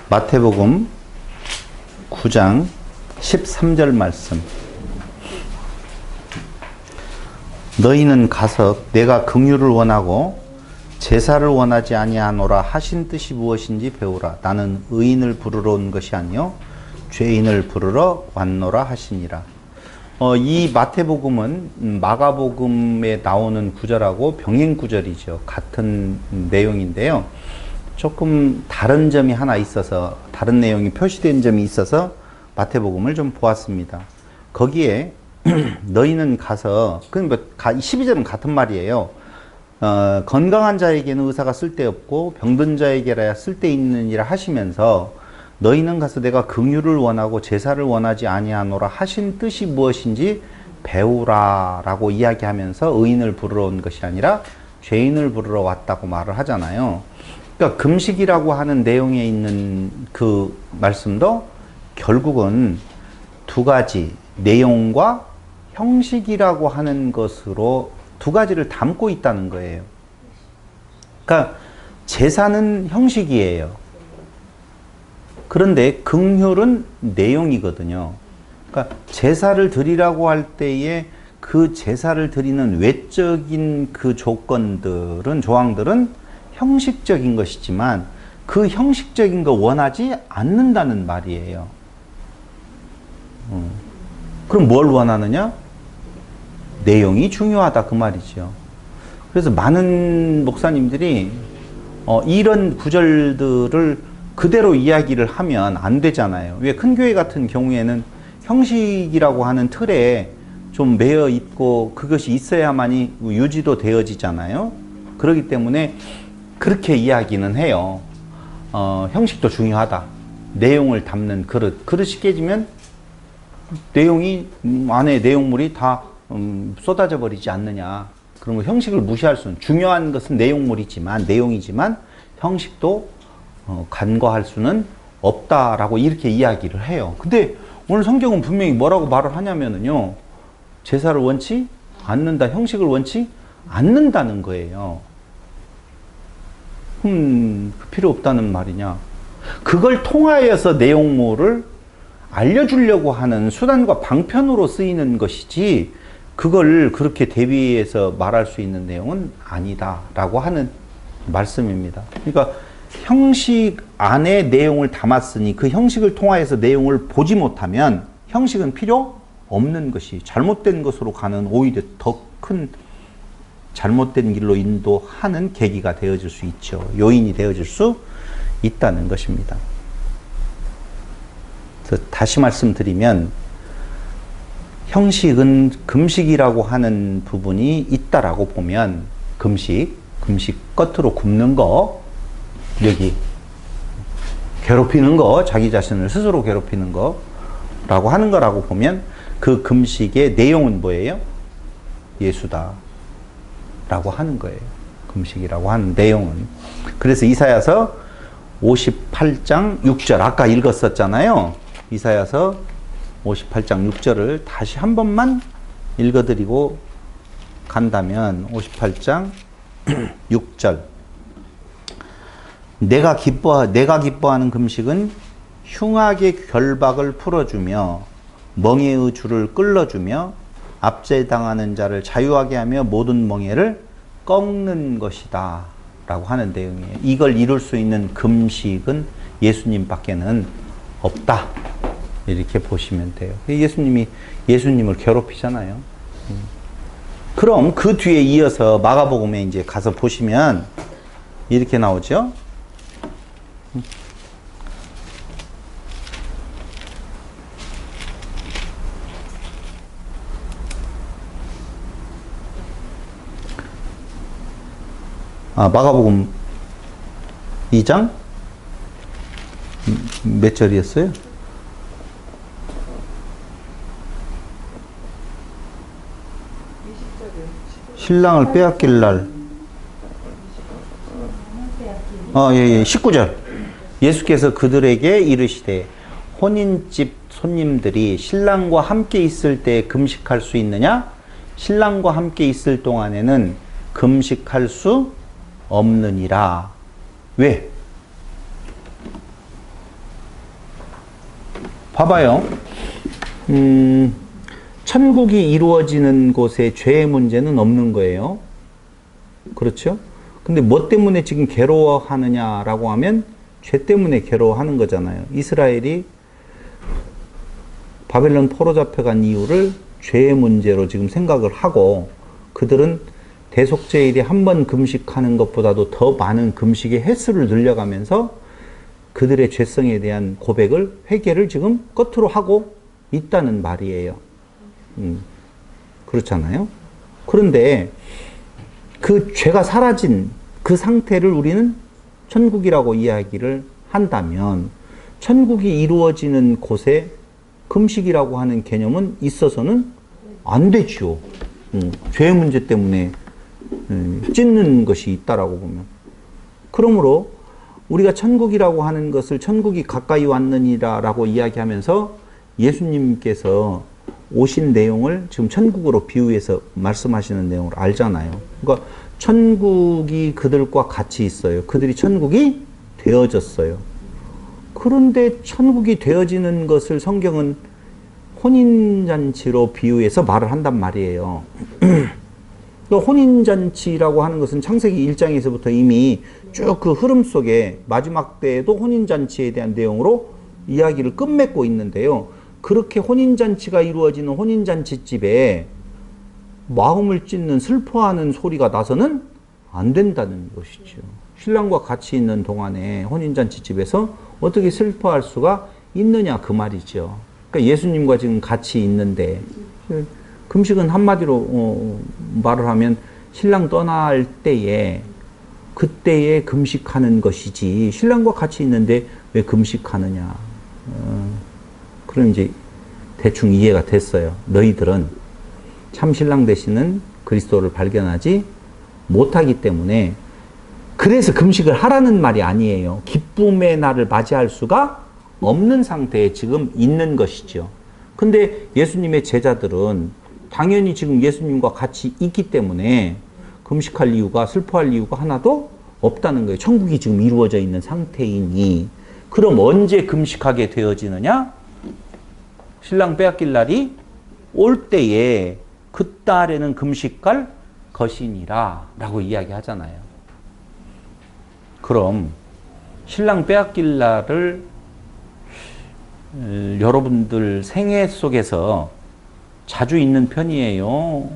마태복음 9장 13절 말씀. 너희는 가서 내가 긍휼을 원하고 제사를 원하지 아니하노라 하신 뜻이 무엇인지 배우라. 나는 의인을 부르러 온 것이 아니요 죄인을 부르러 왔노라 하시니라. 이 마태복음은 마가복음에 나오는 구절하고 병행 구절이죠. 같은 내용인데요. 조금 다른 점이 하나 있어서, 다른 내용이 표시된 점이 있어서 마태복음을 좀 보았습니다. 거기에 너희는 가서, 12절은 같은 말이에요. 건강한 자에게는 의사가 쓸데없고 병든 자에게라야 쓸데있느니라 하시면서 너희는 가서 내가 긍휼을 원하고 제사를 원하지 아니하노라 하신 뜻이 무엇인지 배우라 라고 이야기하면서 의인을 부르러 온 것이 아니라 죄인을 부르러 왔다고 말을 하잖아요. 그러니까 금식이라고 하는 내용에 있는 그 말씀도 결국은 두 가지 내용과 형식이라고 하는 것으로 두 가지를 담고 있다는 거예요. 그러니까 제사는 형식이에요. 그런데 긍휼은 내용이거든요. 그러니까 제사를 드리라고 할 때에 그 제사를 드리는 외적인 그 조항들은 형식적인 것이지만 그 형식적인 거 원하지 않는다는 말이에요. 그럼 뭘 원하느냐? 내용이 중요하다 그 말이죠. 그래서 많은 목사님들이 이런 구절들을 그대로 이야기를 하면 안 되잖아요. 왜 큰 교회 같은 경우에는 형식이라고 하는 틀에 좀 매여 있고 그것이 있어야만이 유지도 되어지잖아요. 그렇기 때문에 그렇게 이야기는 해요. 형식도 중요하다. 내용을 담는 그릇이 깨지면 내용이 안에 내용물이 다 쏟아져 버리지 않느냐. 그러면 형식을 무시할 수는, 중요한 것은 내용이지만 형식도 간과할 수는 없다라고 이렇게 이야기를 해요. 근데 오늘 성경은 분명히 뭐라고 말을 하냐면요, 제사를 원치 않는다, 형식을 원치 않는다는 거예요. 그 필요 없다는 말이냐? 그걸 통하여서 내용물을 알려주려고 하는 수단과 방편으로 쓰이는 것이지 그걸 그렇게 대비해서 말할 수 있는 내용은 아니다라고 하는 말씀입니다. 그러니까 형식 안에 내용을 담았으니 그 형식을 통하여서 내용을 보지 못하면 형식은 필요 없는 것이 잘못된 것으로 가는, 오히려 더 큰 잘못된 길로 인도하는 계기가 되어질 수 있죠. 요인이 되어질 수 있다는 것입니다. 그래서 다시 말씀드리면 형식은 금식이라고 하는 부분이 있다라고 보면 금식 겉으로 굽는 거, 여기 괴롭히는 거, 자기 자신을 스스로 괴롭히는 거라고 하는 거라고 보면 그 금식의 내용은 뭐예요? 예수다 라고 하는 거예요. 금식이라고 하는 내용은. 그래서 이사야서 58장 6절 아까 읽었었잖아요. 이사야서 58장 6절을 다시 한 번만 읽어드리고 간다면 58장 6절 내가 기뻐하는 금식은 흉악의 결박을 풀어주며 멍에의 줄을 끌어주며 압제당하는 자를 자유하게 하며 모든 멍에를 꺾는 것이다 라고 하는 내용이에요. 이걸 이룰 수 있는 금식은 예수님 밖에는 없다, 이렇게 보시면 돼요. 예수님이 예수님을 괴롭히잖아요. 그럼 그 뒤에 이어서 마가복음에 이제 가서 보시면 이렇게 나오죠. 마가복음 2장 몇 절이었어요? 신랑을 빼앗길 날. 19절. 예수께서 그들에게 이르시되 혼인집 손님들이 신랑과 함께 있을 때 금식할 수 있느냐? 신랑과 함께 있을 동안에는 금식할 수 없느니라. 왜? 봐봐요. 천국이 이루어지는 곳에 죄의 문제는 없는 거예요. 그렇죠? 근데 뭐 때문에 지금 괴로워하느냐라고 하면 죄 때문에 괴로워하는 거잖아요. 이스라엘이 바벨론 포로 잡혀간 이유를 죄의 문제로 지금 생각을 하고 그들은 대속죄일에 한 번 금식하는 것보다도 더 많은 금식의 횟수를 늘려가면서 그들의 죄성에 대한 고백을, 회개를 지금 끝으로 하고 있다는 말이에요. 그렇잖아요. 그런데 그 죄가 사라진 그 상태를 우리는 천국이라고 이야기를 한다면 천국이 이루어지는 곳에 금식이라고 하는 개념은 있어서는 안 되죠. 죄의 문제 때문에 찢는 것이 있다라고 보면. 그러므로 우리가 천국이라고 하는 것을 천국이 가까이 왔느니라라고 이야기하면서 예수님께서 오신 내용을 지금 천국으로 비유해서 말씀하시는 내용을 알잖아요. 그러니까 천국이 그들과 같이 있어요. 그들이 천국이 되어졌어요. 그런데 천국이 되어지는 것을 성경은 혼인잔치로 비유해서 말을 한단 말이에요. 혼인잔치라고 하는 것은 창세기 1장에서부터 이미 쭉 그 흐름 속에 마지막 때에도 혼인잔치에 대한 내용으로 이야기를 끝맺고 있는데요. 그렇게 혼인잔치가 이루어지는 혼인잔치집에 마음을 찢는 슬퍼하는 소리가 나서는 안 된다는 것이죠. 신랑과 같이 있는 동안에 혼인잔치집에서 어떻게 슬퍼할 수가 있느냐 그 말이죠. 그러니까 예수님과 지금 같이 있는데 금식은 한마디로 말을 하면 신랑 떠날 때에 그때에 금식하는 것이지 신랑과 같이 있는데 왜 금식하느냐. 그럼 이제 대충 이해가 됐어요. 너희들은 참 신랑 되시는 그리스도를 발견하지 못하기 때문에 그래서 금식을 하라는 말이 아니에요. 기쁨의 날을 맞이할 수가 없는 상태에 지금 있는 것이죠. 근데 예수님의 제자들은 당연히 지금 예수님과 같이 있기 때문에 금식할 이유가, 슬퍼할 이유가 하나도 없다는 거예요. 천국이 지금 이루어져 있는 상태이니. 그럼 언제 금식하게 되어지느냐? 신랑 빼앗길 날이 올 때에 그 딸에는 금식할 것이니라 라고 이야기하잖아요. 그럼 신랑 빼앗길 날을 여러분들 생애 속에서 자주 있는 편이에요?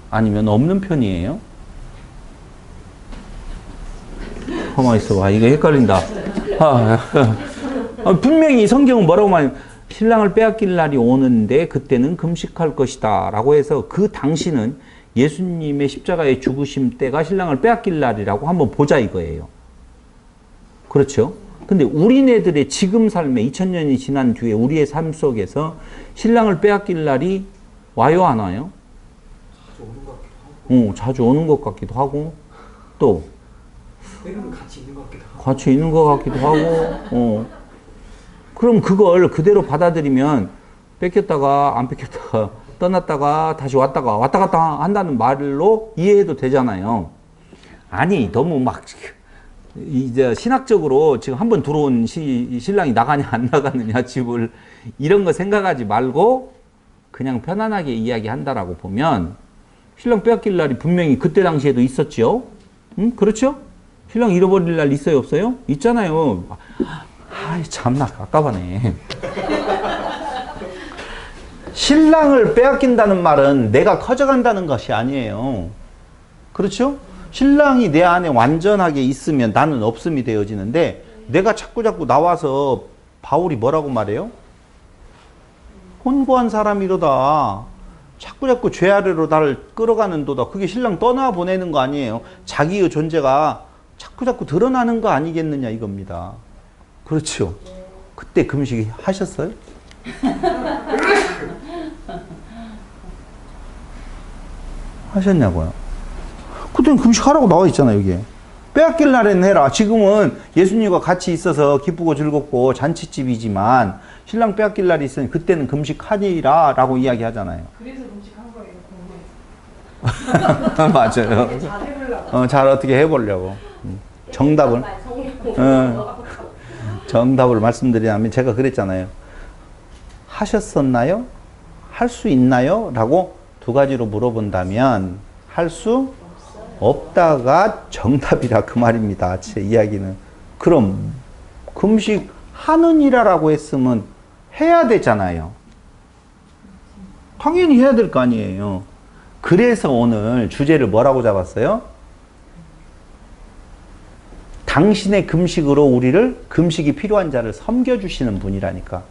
아니면 없는 편이에요? 가만히 있어봐. 이거 헷갈린다. 분명히 성경은 뭐라고 말해요? 신랑을 빼앗길 날이 오는데 그때는 금식할 것이다 라고 해서 그 당시는 예수님의 십자가의 죽으심 때가 신랑을 빼앗길 날이라고 한번 보자 이거예요. 그렇죠? 근데 우리네들의 지금 삶에 2000년이 지난 뒤에 우리의 삶 속에서 신랑을 빼앗길 날이 와요 안 와요? 자주 오는 것 같기도 하고 또 같이 있는 것 같기도 하고 같이 있는 것 같기도 하고 그럼 그걸 그대로 받아들이면 뺏겼다가 안 뺏겼다가 떠났다가 다시 왔다가 왔다 갔다 한다는 말로 이해해도 되잖아요. 아니 너무 막 이제 신학적으로 지금 한번 들어온 신랑이 나가냐 안 나가느냐 집을 이런 거 생각하지 말고 그냥 편안하게 이야기한다라고 보면 신랑 빼앗길 날이 분명히 그때 당시에도 있었죠. 응? 그렇죠? 신랑 잃어버릴 날 있어요 없어요? 있잖아요. 아이 참나 깝깝하네. 신랑을 빼앗긴다는 말은 내가 커져간다는 것이 아니에요. 그렇죠? 신랑이 내 안에 완전하게 있으면 나는 없음이 되어지는데 내가 자꾸 나와서 바울이 뭐라고 말해요? 혼고한 사람이로다. 자꾸 죄 아래로 나를 끌어가는도다. 그게 신랑 떠나보내는 거 아니에요. 자기의 존재가 자꾸 드러나는 거 아니겠느냐 이겁니다. 그렇죠? 그때 금식 하셨어요? 하셨냐고요? 그때는 금식하라고 나와 있잖아요, 여기에. 빼앗길 날에는 해라. 지금은 예수님과 같이 있어서 기쁘고 즐겁고 잔치집이지만 신랑 빼앗길 날이 있으니 그때는 금식하니라 라고 이야기하잖아요. 그래서 금식한 거예요, 공부에. 맞아요. 잘 해보려고. 잘 어떻게 해보려고. 정답을. 정답을 말씀드리자면 제가 그랬잖아요. 하셨었나요? 할 수 있나요? 라고 두 가지로 물어본다면 할 수 없다가 정답이라 그 말입니다. 제 이야기는. 그럼 금식 하느니라라고 했으면 해야 되잖아요. 당연히 해야 될 거 아니에요. 그래서 오늘 주제를 뭐라고 잡았어요? 당신의 금식으로 우리를 금식이 필요한 자를 섬겨주시는 분이라니까.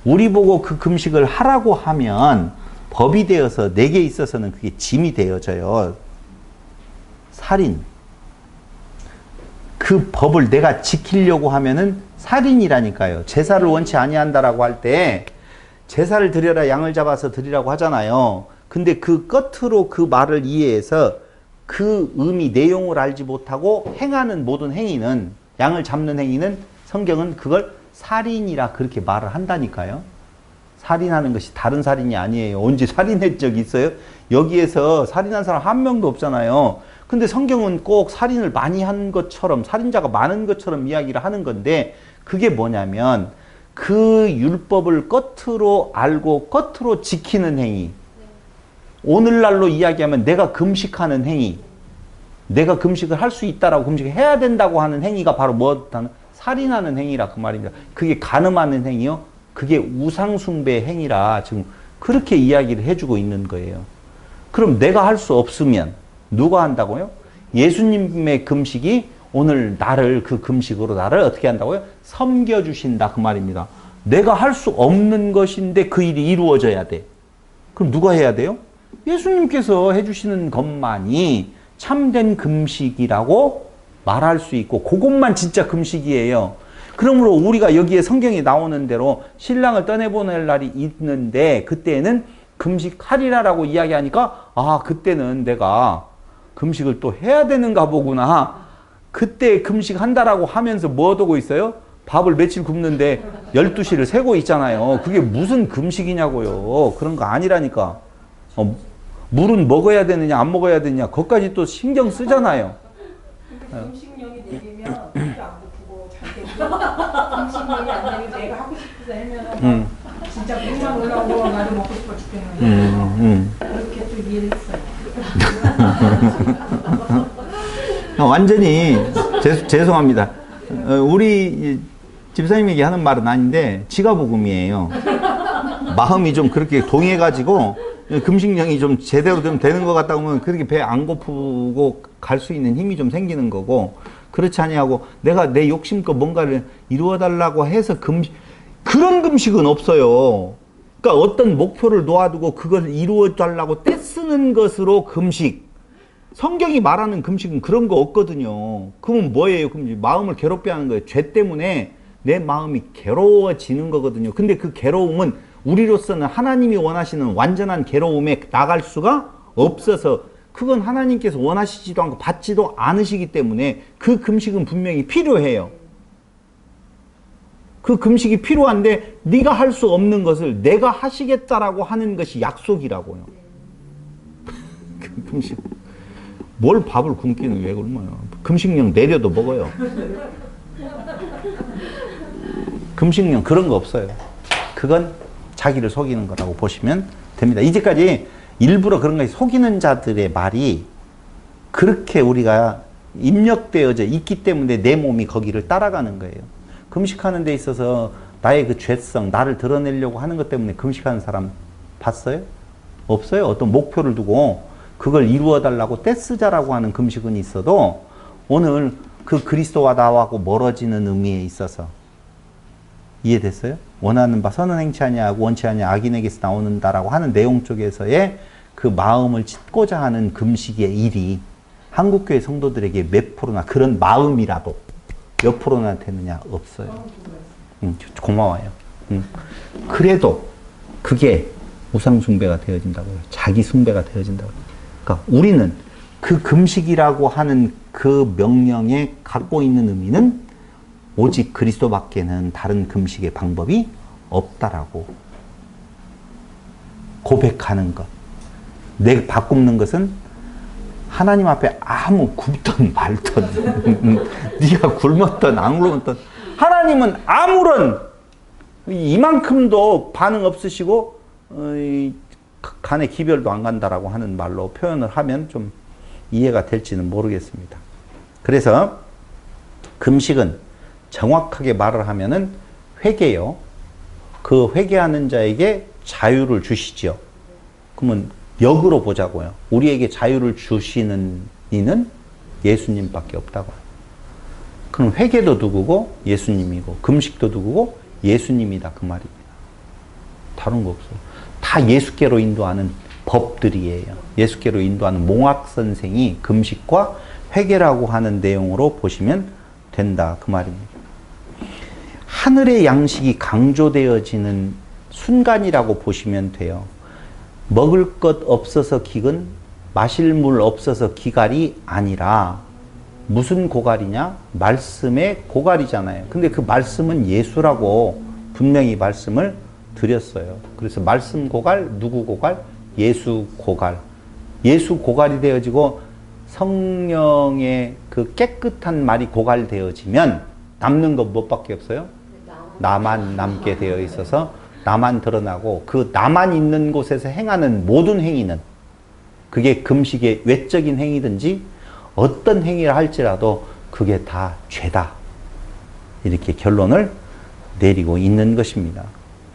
우리 보고 그 금식을 하라고 하면 법이 되어서 내게 있어서는 그게 짐이 되어져요. 살인. 그 법을 내가 지키려고 하면은 살인이라니까요. 제사를 원치 아니한다라고 할 때 제사를 드려라 양을 잡아서 드리라고 하잖아요. 근데 그 끝으로 그 말을 이해해서 그 의미 내용을 알지 못하고 행하는 모든 행위는 양을 잡는 행위는 성경은 그걸 살인이라 그렇게 말을 한다니까요. 살인하는 것이 다른 살인이 아니에요. 언제 살인한 적 있어요? 여기에서 살인한 사람 한 명도 없잖아요. 근데 성경은 꼭 살인을 많이 한 것처럼 살인자가 많은 것처럼 이야기를 하는 건데 그게 뭐냐면 그 율법을 끝으로 알고 끝으로 지키는 행위. 오늘날로 이야기하면 내가 금식하는 행위. 내가 금식을 할 수 있다라고 금식을 해야 된다고 하는 행위가 바로 뭐다는 살인하는 행위라 그 말입니다. 그게 간음하는 행위요. 그게 우상숭배 행위라 지금 그렇게 이야기를 해주고 있는 거예요. 그럼 내가 할 수 없으면 누가 한다고요? 예수님의 금식이 오늘 나를 그 금식으로 나를 어떻게 한다고요? 섬겨주신다 그 말입니다. 내가 할 수 없는 것인데 그 일이 이루어져야 돼. 그럼 누가 해야 돼요? 예수님께서 해주시는 것만이 참된 금식이라고 말할 수 있고 그것만 진짜 금식이에요. 그러므로 우리가 여기에 성경에 나오는 대로 신랑을 떠내보낼 날이 있는데 그때는 금식하리라라고 이야기하니까 아 그때는 내가 금식을 또 해야 되는가 보구나. 그때 금식한다라고 하면서 뭐 하고 있어요? 밥을 며칠 굶는데 12시를 세고 있잖아요. 그게 무슨 금식이냐고요. 그런 거 아니라니까. 물은 먹어야 되느냐 안 먹어야 되느냐 그것까지 또 신경 쓰잖아요. 금식령이 내리면 그게 안 고프고 잘 되고 금식령이 안 내리면 내가 하고 싶어서 하면 진짜 물만 올라오고 나도 먹고 싶어 죽겠는 거야. 그렇게 또 이해를 했어요. 완전히 죄송합니다. 우리 집사님에게 하는 말은 아닌데 지가복음이에요. 마음이 좀 그렇게 동해가지고 금식령이 좀 제대로 좀 되는 것 같다 보면 그렇게 배 안 고프고 갈 수 있는 힘이 좀 생기는 거고 그렇지 아니하고 내가 내 욕심껏 뭔가를 이루어달라고 해서 그런 금식은 없어요. 그러니까 어떤 목표를 놓아두고 그걸 이루어달라고 떼쓰는 것으로 금식. 성경이 말하는 금식은 그런 거 없거든요. 그러면 뭐예요? 금식? 마음을 괴롭게 하는 거예요. 죄 때문에 내 마음이 괴로워지는 거거든요. 근데 그 괴로움은 우리로서는 하나님이 원하시는 완전한 괴로움에 나갈 수가 없어서 그건 하나님께서 원하시지도 않고 받지도 않으시기 때문에 그 금식은 분명히 필요해요. 그 금식이 필요한데 네가 할 수 없는 것을 내가 하시겠다라고 하는 것이 약속이라고요. 금식. 뭘 밥을 굶기는 왜 굶어요. 금식령 내려도 먹어요. 금식령 그런 거 없어요. 그건 자기를 속이는 거라고 보시면 됩니다. 이제까지 일부러 그런 거 속이는 자들의 말이 그렇게 우리가 입력되어져 있기 때문에 내 몸이 거기를 따라가는 거예요. 금식하는 데 있어서 나의 그 죄성, 나를 드러내려고 하는 것 때문에 금식하는 사람 봤어요? 없어요. 어떤 목표를 두고 그걸 이루어달라고 떼쓰자라고 하는 금식은 있어도 오늘 그 그리스도와 나하고 멀어지는 의미에 있어서 이해됐어요? 원하는 바 선은 행치 아니하고 원치 아니하 악인에게서 나오는다라고 하는 내용 쪽에서의 그 마음을 찢고자 하는 금식의 일이 한국교회 성도들에게 몇 프로나 그런 마음이라도 몇 프로나 되느냐? 없어요. 고마워요. 그래도 그게 우상숭배가 되어진다고요. 자기 숭배가 되어진다고요. 그러니까 우리는 그 금식이라고 하는 그 명령에 갖고 있는 의미는 오직 그리스도밖에는 다른 금식의 방법이 없다라고 고백하는 것. 내 밥 굶는 것은 하나님 앞에 아무 굶든 말든, 네가 굶었든 안 굶었든 하나님은 아무런 이만큼도 반응 없으시고 간에 기별도 안 간다라고 하는 말로 표현을 하면 좀 이해가 될지는 모르겠습니다. 그래서 금식은 정확하게 말을 하면은 회개요. 그 회개하는 자에게 자유를 주시지요. 그러면 역으로 보자고요. 우리에게 자유를 주시는 이는 예수님밖에 없다고요. 그럼 회개도 누구고 예수님이고 금식도 누구고 예수님이다 그 말입니다. 다른 거 없어요. 다 예수께로 인도하는 법들이에요. 예수께로 인도하는 몽학 선생이 금식과 회개라고 하는 내용으로 보시면 된다 그 말입니다. 하늘의 양식이 강조되어지는 순간이라고 보시면 돼요. 먹을 것 없어서 기근, 마실 물 없어서 기갈이 아니라 무슨 고갈이냐? 말씀의 고갈이잖아요. 근데 그 말씀은 예수라고 분명히 말씀을 드렸어요. 그래서 말씀 고갈, 누구 고갈? 예수 고갈. 예수 고갈이 되어지고 성령의 그 깨끗한 말이 고갈되어지면 남는 것 뭐밖에 없어요? 나만 남게 되어 있어서 나만 드러나고 그 나만 있는 곳에서 행하는 모든 행위는 그게 금식의 외적인 행위든지 어떤 행위를 할지라도 그게 다 죄다. 이렇게 결론을 내리고 있는 것입니다.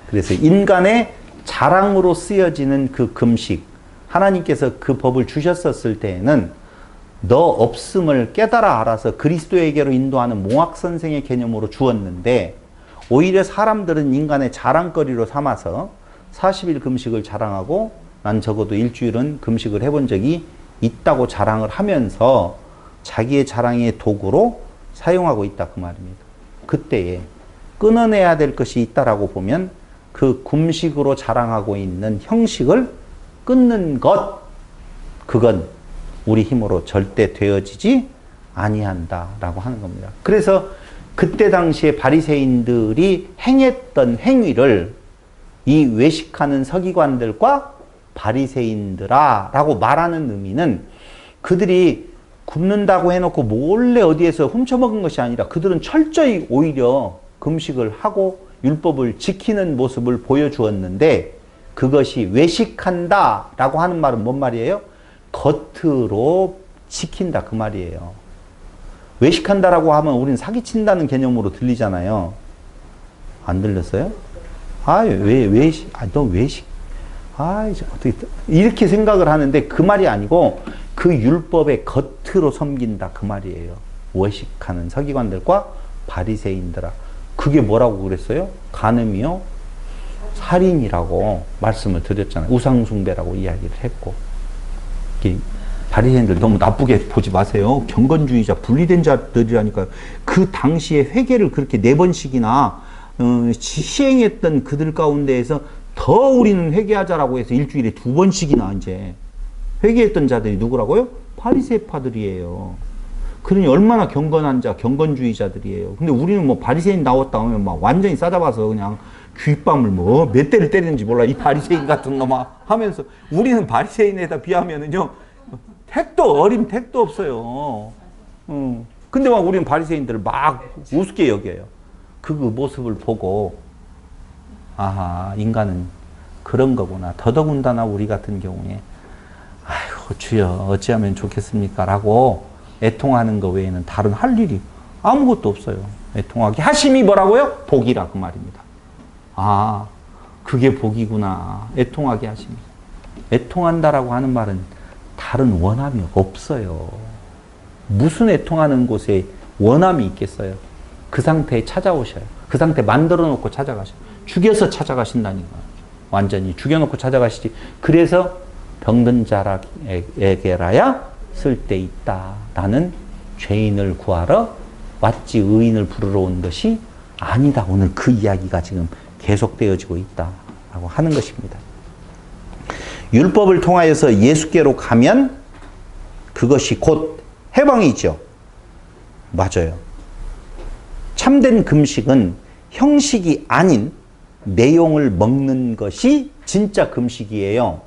그래서 인간의 자랑으로 쓰여지는 그 금식, 하나님께서 그 법을 주셨었을 때에는 너 없음을 깨달아 알아서 그리스도에게로 인도하는 몽학 선생의 개념으로 주었는데 오히려 사람들은 인간의 자랑거리로 삼아서 40일 금식을 자랑하고 난 적어도 일주일은 금식을 해본 적이 있다고 자랑을 하면서 자기의 자랑의 도구로 사용하고 있다 그 말입니다. 그때에 끊어내야 될 것이 있다라고 보면 그 금식으로 자랑하고 있는 형식을 끊는 것, 그건 우리 힘으로 절대 되어지지 아니한다라고 하는 겁니다. 그래서 그때 당시에 바리새인들이 행했던 행위를 이 외식하는 서기관들과 바리새인들아 라고 말하는 의미는 그들이 굶는다고 해놓고 몰래 어디에서 훔쳐먹은 것이 아니라 그들은 철저히 오히려 금식을 하고 율법을 지키는 모습을 보여주었는데 그것이 외식한다 라고 하는 말은 뭔 말이에요? 겉으로 지킨다 그 말이에요. 외식한다라고 하면 우리는 사기친다는 개념으로 들리잖아요. 안 들렸어요? 외식? 너 외식? 어떻게 이렇게 생각을 하는데 그 말이 아니고 그 율법의 겉으로 섬긴다 그 말이에요. 외식하는 서기관들과 바리새인들아. 그게 뭐라고 그랬어요? 간음이요? 살인이라고 말씀을 드렸잖아요. 우상숭배라고 이야기를 했고. 바리새인들 너무 나쁘게 보지 마세요. 경건주의자, 분리된 자들이라니까요. 그 당시에 회개를 그렇게 4번씩이나 시행했던 그들 가운데에서 더 우리는 회개하자라고 해서 일주일에 2번씩이나 이제 회개했던 자들이 누구라고요? 바리새파들이에요. 그러니 얼마나 경건한 자, 경건주의자들이에요. 근데 우리는 뭐 바리새인 나왔다 하면 막 완전히 싸잡아서 그냥 귓밤을 뭐 몇 대를 때리는지 몰라. 이 바리새인 같은 놈아 하면서 우리는 바리새인에다 비하면은요 택도 없어요. 근데 막 우리는 바리새인들을 막 우습게 여겨요. 그 모습을 보고 아하, 인간은 그런 거구나. 더더군다나 우리 같은 경우에 아이고 주여 어찌하면 좋겠습니까? 라고 애통하는 거 외에는 다른 할 일이 아무것도 없어요. 애통하게 하심이 뭐라고요? 복이라 그 말입니다. 아, 그게 복이구나. 애통하게 하심이. 애통한다라고 하는 말은 다른 원함이 없어요. 무슨 애통하는 곳에 원함이 있겠어요? 그 상태에 찾아오셔요. 그 상태 만들어 놓고 찾아가셔요. 죽여서 찾아가신다니까. 완전히 죽여놓고 찾아가시지. 그래서 병든 자에게라야 쓸데있다. 나는 죄인을 구하러 왔지 의인을 부르러 온 것이 아니다. 오늘 그 이야기가 지금 계속되어지고 있다라고 하는 것입니다. 율법을 통하여서 예수께로 가면 그것이 곧 해방이죠. 맞아요. 참된 금식은 형식이 아닌 내용을 먹는 것이 진짜 금식이에요.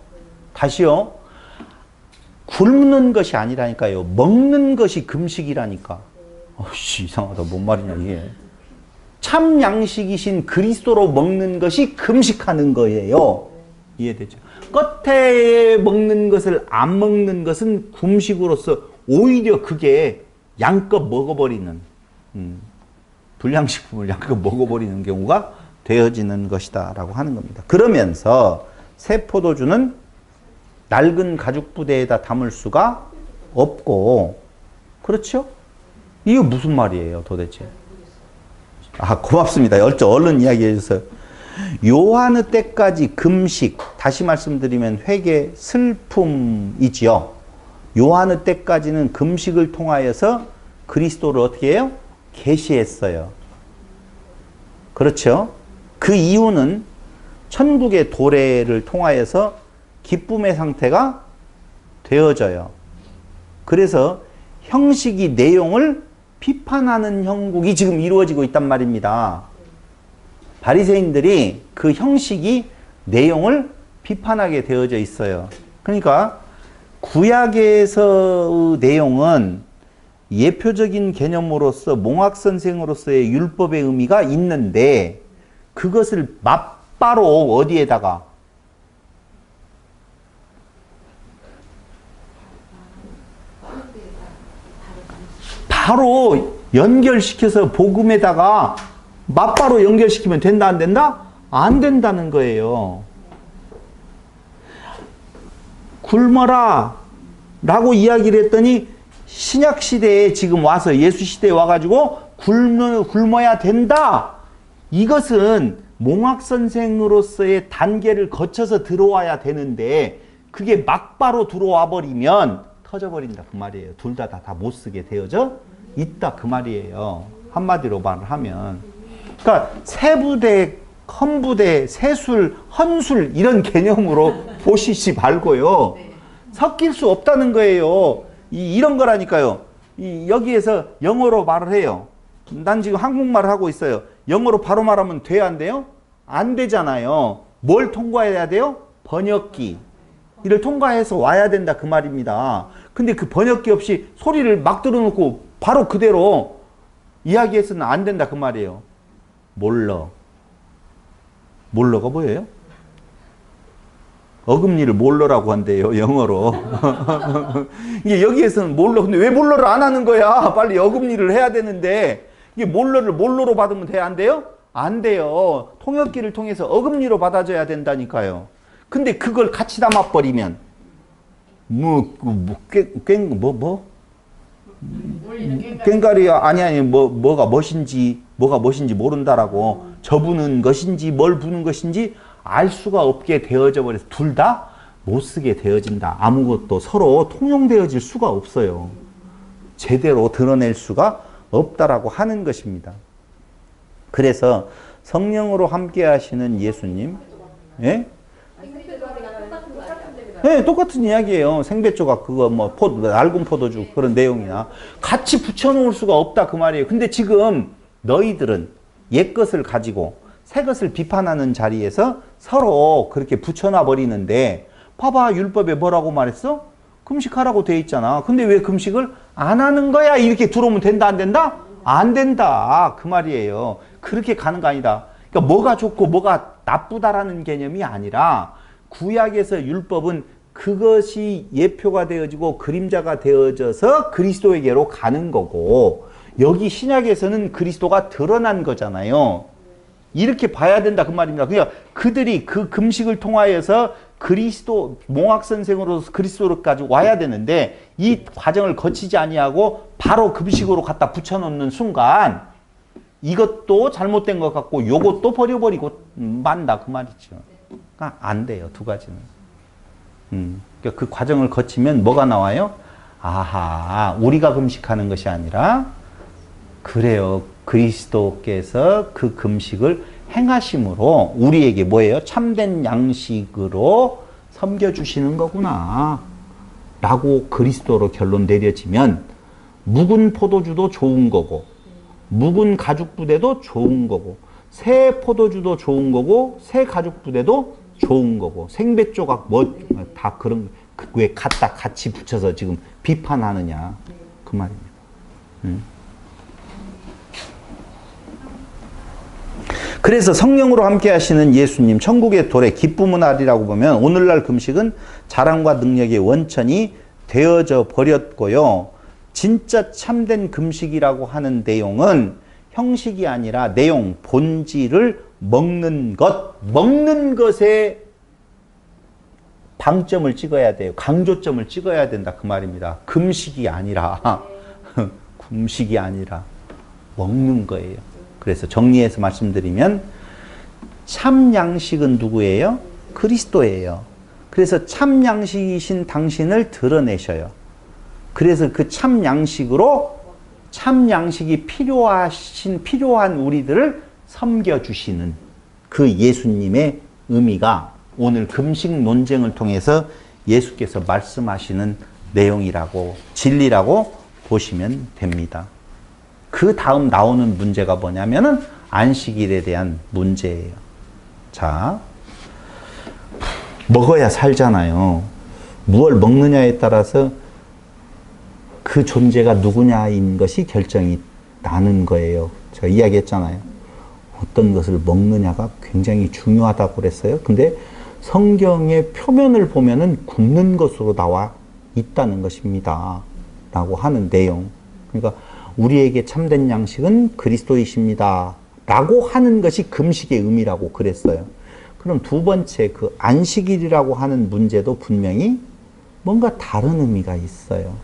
다시요. 굶는 것이 아니라니까요. 먹는 것이 금식이라니까. 이상하다. 뭔 말이냐 이게. 참 양식이신 그리스도로 먹는 것이 금식하는 거예요. 이해되죠? 끝에 먹는 것을 안 먹는 것은 금식으로서 오히려 그게 양껏 먹어버리는 불량식품을 양껏 먹어버리는 경우가 되어지는 것이다 라고 하는 겁니다. 그러면서 새 포도주는 낡은 가죽 부대에다 담을 수가 없고, 그렇죠? 이거 무슨 말이에요 도대체? 고맙습니다. 얼른 이야기해 주세요. 요한의 때까지 금식, 다시 말씀드리면 회개 슬픔이지요. 요한의 때까지는 금식을 통하여서 그리스도를 어떻게 해요? 계시했어요. 그렇죠? 그 이유는 천국의 도래를 통하여서 기쁨의 상태가 되어져요. 그래서 형식이 내용을 비판하는 형국이 지금 이루어지고 있단 말입니다. 바리새인들이 그 형식이 내용을 비판하게 되어져 있어요. 그러니까 구약에서의 내용은 예표적인 개념으로서 몽학선생으로서의 율법의 의미가 있는데 그것을 맞바로 어디에다가 바로 연결시켜서 복음에다가 맞바로 연결시키면 된다 안 된다? 안 된다는 거예요. 굶어라 라고 이야기를 했더니 신약시대에 지금 와서 예수시대에 와가지고 굶어야 된다. 이것은 몽학선생으로서의 단계를 거쳐서 들어와야 되는데 그게 막바로 들어와 버리면 터져버린다 그 말이에요. 둘 다 못 쓰게 되어져 있다 그 말이에요. 한마디로 말을 하면. 그러니까 세부대, 헌부대, 세술, 헌술 이런 개념으로 보시지 말고요. 섞일 수 없다는 거예요. 이런 거라니까요. 여기에서 영어로 말을 해요. 난 지금 한국말을 하고 있어요. 영어로 바로 말하면 돼야 안 돼요? 안 되잖아요. 뭘 통과해야 돼요? 번역기. 이를 통과해서 와야 된다 그 말입니다. 근데 그 번역기 없이 소리를 막 들어놓고 바로 그대로 이야기해서는 안 된다 그 말이에요. 몰러가 뭐예요? 어금니를 몰러라고 한대요 영어로. 이게 여기에서는 몰러. 근데 왜 몰러를 안 하는 거야? 빨리 어금니를 해야 되는데 이게 몰러를 몰로로 받으면 돼요? 안 돼요? 안 돼요. 통역기를 통해서 어금니로 받아줘야 된다니까요. 근데 그걸 같이 담아버리면 꽹가리야 아니 뭐가 멋인지 모른다라고 저부는 것인지 뭘 부는 것인지 알 수가 없게 되어져 버려서 둘 다 못 쓰게 되어진다. 아무것도 서로 통용되어질 수가 없어요. 제대로 드러낼 수가 없다라고 하는 것입니다. 그래서 성령으로 함께 하시는 예수님, 예? 네, 똑같은 이야기예요. 생배조각 그거 낡은 포도주 그런 내용이나 같이 붙여놓을 수가 없다 그 말이에요. 근데 지금 너희들은 옛 것을 가지고 새 것을 비판하는 자리에서 서로 그렇게 붙여놔 버리는데 봐봐 율법에 뭐라고 말했어? 금식하라고 돼 있잖아. 근데 왜 금식을 안 하는 거야? 이렇게 들어오면 된다 안 된다? 안 된다 그 말이에요. 그렇게 가는 거 아니다. 그러니까 뭐가 좋고 뭐가 나쁘다라는 개념이 아니라 구약에서 율법은 그것이 예표가 되어지고 그림자가 되어져서 그리스도에게로 가는 거고 여기 신약에서는 그리스도가 드러난 거잖아요. 이렇게 봐야 된다 그 말입니다. 그러니까 그들이 그 금식을 통하여서 그리스도 몽학선생으로서 그리스도로까지 와야 되는데 이 과정을 거치지 아니하고 바로 금식으로 갖다 붙여놓는 순간 이것도 잘못된 것 같고 요것도 버려버리고 만다 그 말이죠. 그러니까 안 돼요 두 가지는. 그러니까 그 과정을 거치면 뭐가 나와요? 아하 우리가 금식하는 것이 아니라 그래요. 그리스도께서 그 금식을 행하심으로 우리에게 뭐예요? 참된 양식으로 섬겨주시는 거구나 라고 그리스도로 결론 내려지면 묵은 포도주도 좋은 거고 묵은 가죽 부대도 좋은 거고 새 포도주도 좋은 거고 새 가죽 부대도 좋은 거고 생배조각 다 그런 왜 갖다 같이 붙여서 지금 비판하느냐 그 말입니다. 그래서 성령으로 함께 하시는 예수님, 천국의 도래, 기쁨의 날이라고 보면 오늘날 금식은 자랑과 능력의 원천이 되어져 버렸고요. 진짜 참된 금식이라고 하는 내용은 형식이 아니라 내용, 본질을 먹는 것에 방점을 찍어야 돼요. 강조점을 찍어야 된다 그 말입니다. 금식이 아니라 금식이 아니라 먹는 거예요. 그래서 정리해서 말씀드리면 참 양식은 누구예요? 그리스도예요. 그래서 참 양식이신 당신을 드러내셔요. 그래서 그 참 양식으로 참 양식이 필요한 우리들을 섬겨주시는 그 예수님의 의미가 오늘 금식 논쟁을 통해서 예수께서 말씀하시는 내용이라고, 진리라고 보시면 됩니다. 그 다음 나오는 문제가 뭐냐면은 안식일에 대한 문제예요. 자, 먹어야 살잖아요. 무엇을 먹느냐에 따라서 그 존재가 누구냐인 것이 결정이 나는 거예요. 제가 이야기했잖아요. 어떤 것을 먹느냐가 굉장히 중요하다고 그랬어요. 근데 성경의 표면을 보면은 굶는 것으로 나와 있다는 것입니다. 라고 하는 내용. 그러니까 우리에게 참된 양식은 그리스도이십니다. 라고 하는 것이 금식의 의미라고 그랬어요. 그럼 두 번째 그 안식일이라고 하는 문제도 분명히 뭔가 다른 의미가 있어요.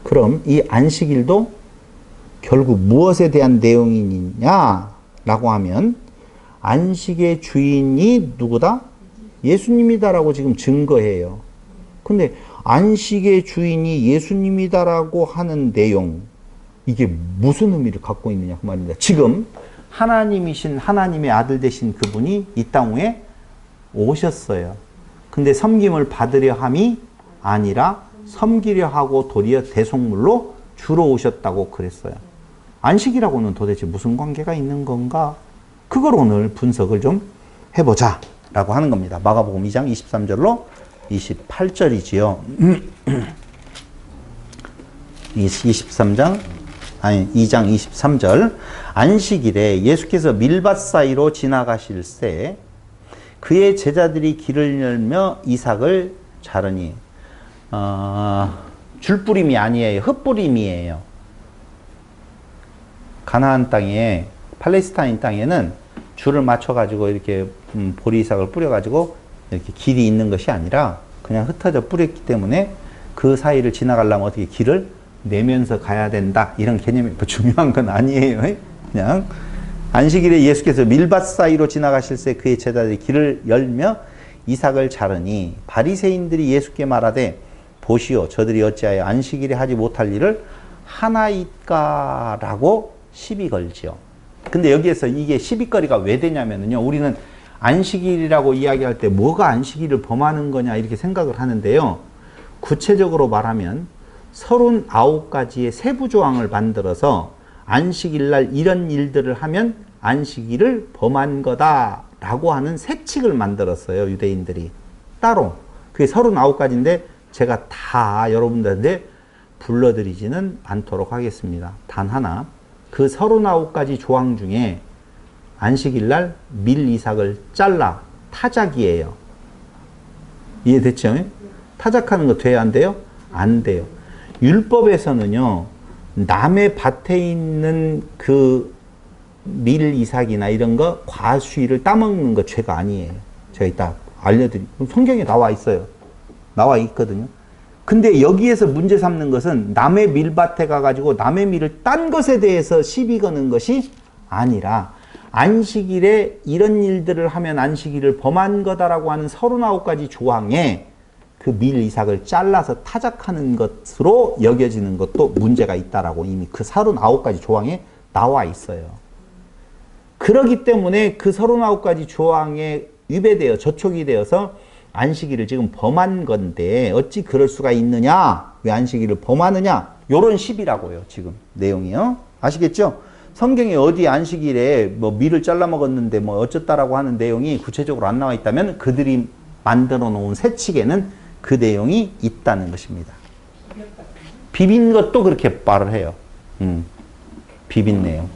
그럼 이 안식일도 결국 무엇에 대한 내용이냐? 라고 하면 안식의 주인이 누구다? 예수님이다라고 지금 증거해요. 근데 안식의 주인이 예수님이다라고 하는 내용, 이게 무슨 의미를 갖고 있느냐 그 말입니다. 지금 하나님이신 하나님의 아들 되신 그분이 이 땅 위에 오셨어요. 근데 섬김을 받으려 함이 아니라 섬기려 하고 도리어 대속물로 주러 오셨다고 그랬어요. 안식이라고는 도대체 무슨 관계가 있는 건가? 그걸 오늘 분석을 좀 해보자 라고 하는 겁니다. 마가복음 2장 23절로 28절이지요. 2장 23절. 안식일에 예수께서 밀밭 사이로 지나가실새 그의 제자들이 길을 열며 이삭을 자르니 줄뿌림이 아니에요. 흩뿌림이에요. 가나안 땅에, 팔레스타인 땅에는 줄을 맞춰가지고 이렇게 보리이삭을 뿌려가지고 이렇게 길이 있는 것이 아니라 그냥 흩어져 뿌렸기 때문에 그 사이를 지나가려면 어떻게 길을 내면서 가야 된다. 이런 개념이 뭐 중요한 건 아니에요. 그냥 안식일에 예수께서 밀밭 사이로 지나가실새 그의 제자들이 길을 열며 이삭을 자르니 바리새인들이 예수께 말하되 보시오 저들이 어찌하여 안식일에 하지 못할 일을 하나이까라고 시비 걸지요. 근데 여기에서 이게 시비거리가 왜 되냐면요. 우리는 안식일이라고 이야기할 때 뭐가 안식일을 범하는 거냐 이렇게 생각을 하는데요. 구체적으로 말하면 39가지의 세부조항을 만들어서 안식일날 이런 일들을 하면 안식일을 범한 거다라고 하는 세칙을 만들었어요. 유대인들이. 따로. 그게 39가지인데 제가 다 여러분들한테 불러드리지는 않도록 하겠습니다. 단 하나. 그 39가지 조항 중에 안식일날 밀 이삭을 잘라 타작이에요. 이해됐죠? 타작하는 거 돼야 안 돼요? 안 돼요. 율법에서는요, 남의 밭에 있는 그 밀 이삭이나 이런 거 과수위를 따먹는 거 죄가 아니에요. 제가 이따 성경에 나와 있어요. 나와 있거든요. 근데 여기에서 문제 삼는 것은 남의 밀밭에 가가지고 남의 밀을 딴 것에 대해서 시비 거는 것이 아니라 안식일에 이런 일들을 하면 안식일을 범한 거다라고 하는 39가지 조항에 그 밀 이삭을 잘라서 타작하는 것으로 여겨지는 것도 문제가 있다라고 이미 그 39가지 조항에 나와 있어요. 그렇기 때문에 그 39가지 조항에 위배되어 저촉이 되어서 안식일을 지금 범한 건데 어찌 그럴 수가 있느냐? 왜 안식일을 범하느냐? 요런 시비라고요. 지금 내용이요. 아시겠죠? 성경에 어디 안식일에 뭐 밀을 잘라 먹었는데 뭐 어쩌다라고 하는 내용이 구체적으로 안 나와 있다면 그들이 만들어 놓은 세칙에는 그 내용이 있다는 것입니다. 비빈 것도 그렇게 말을 해요. 비빈 내용.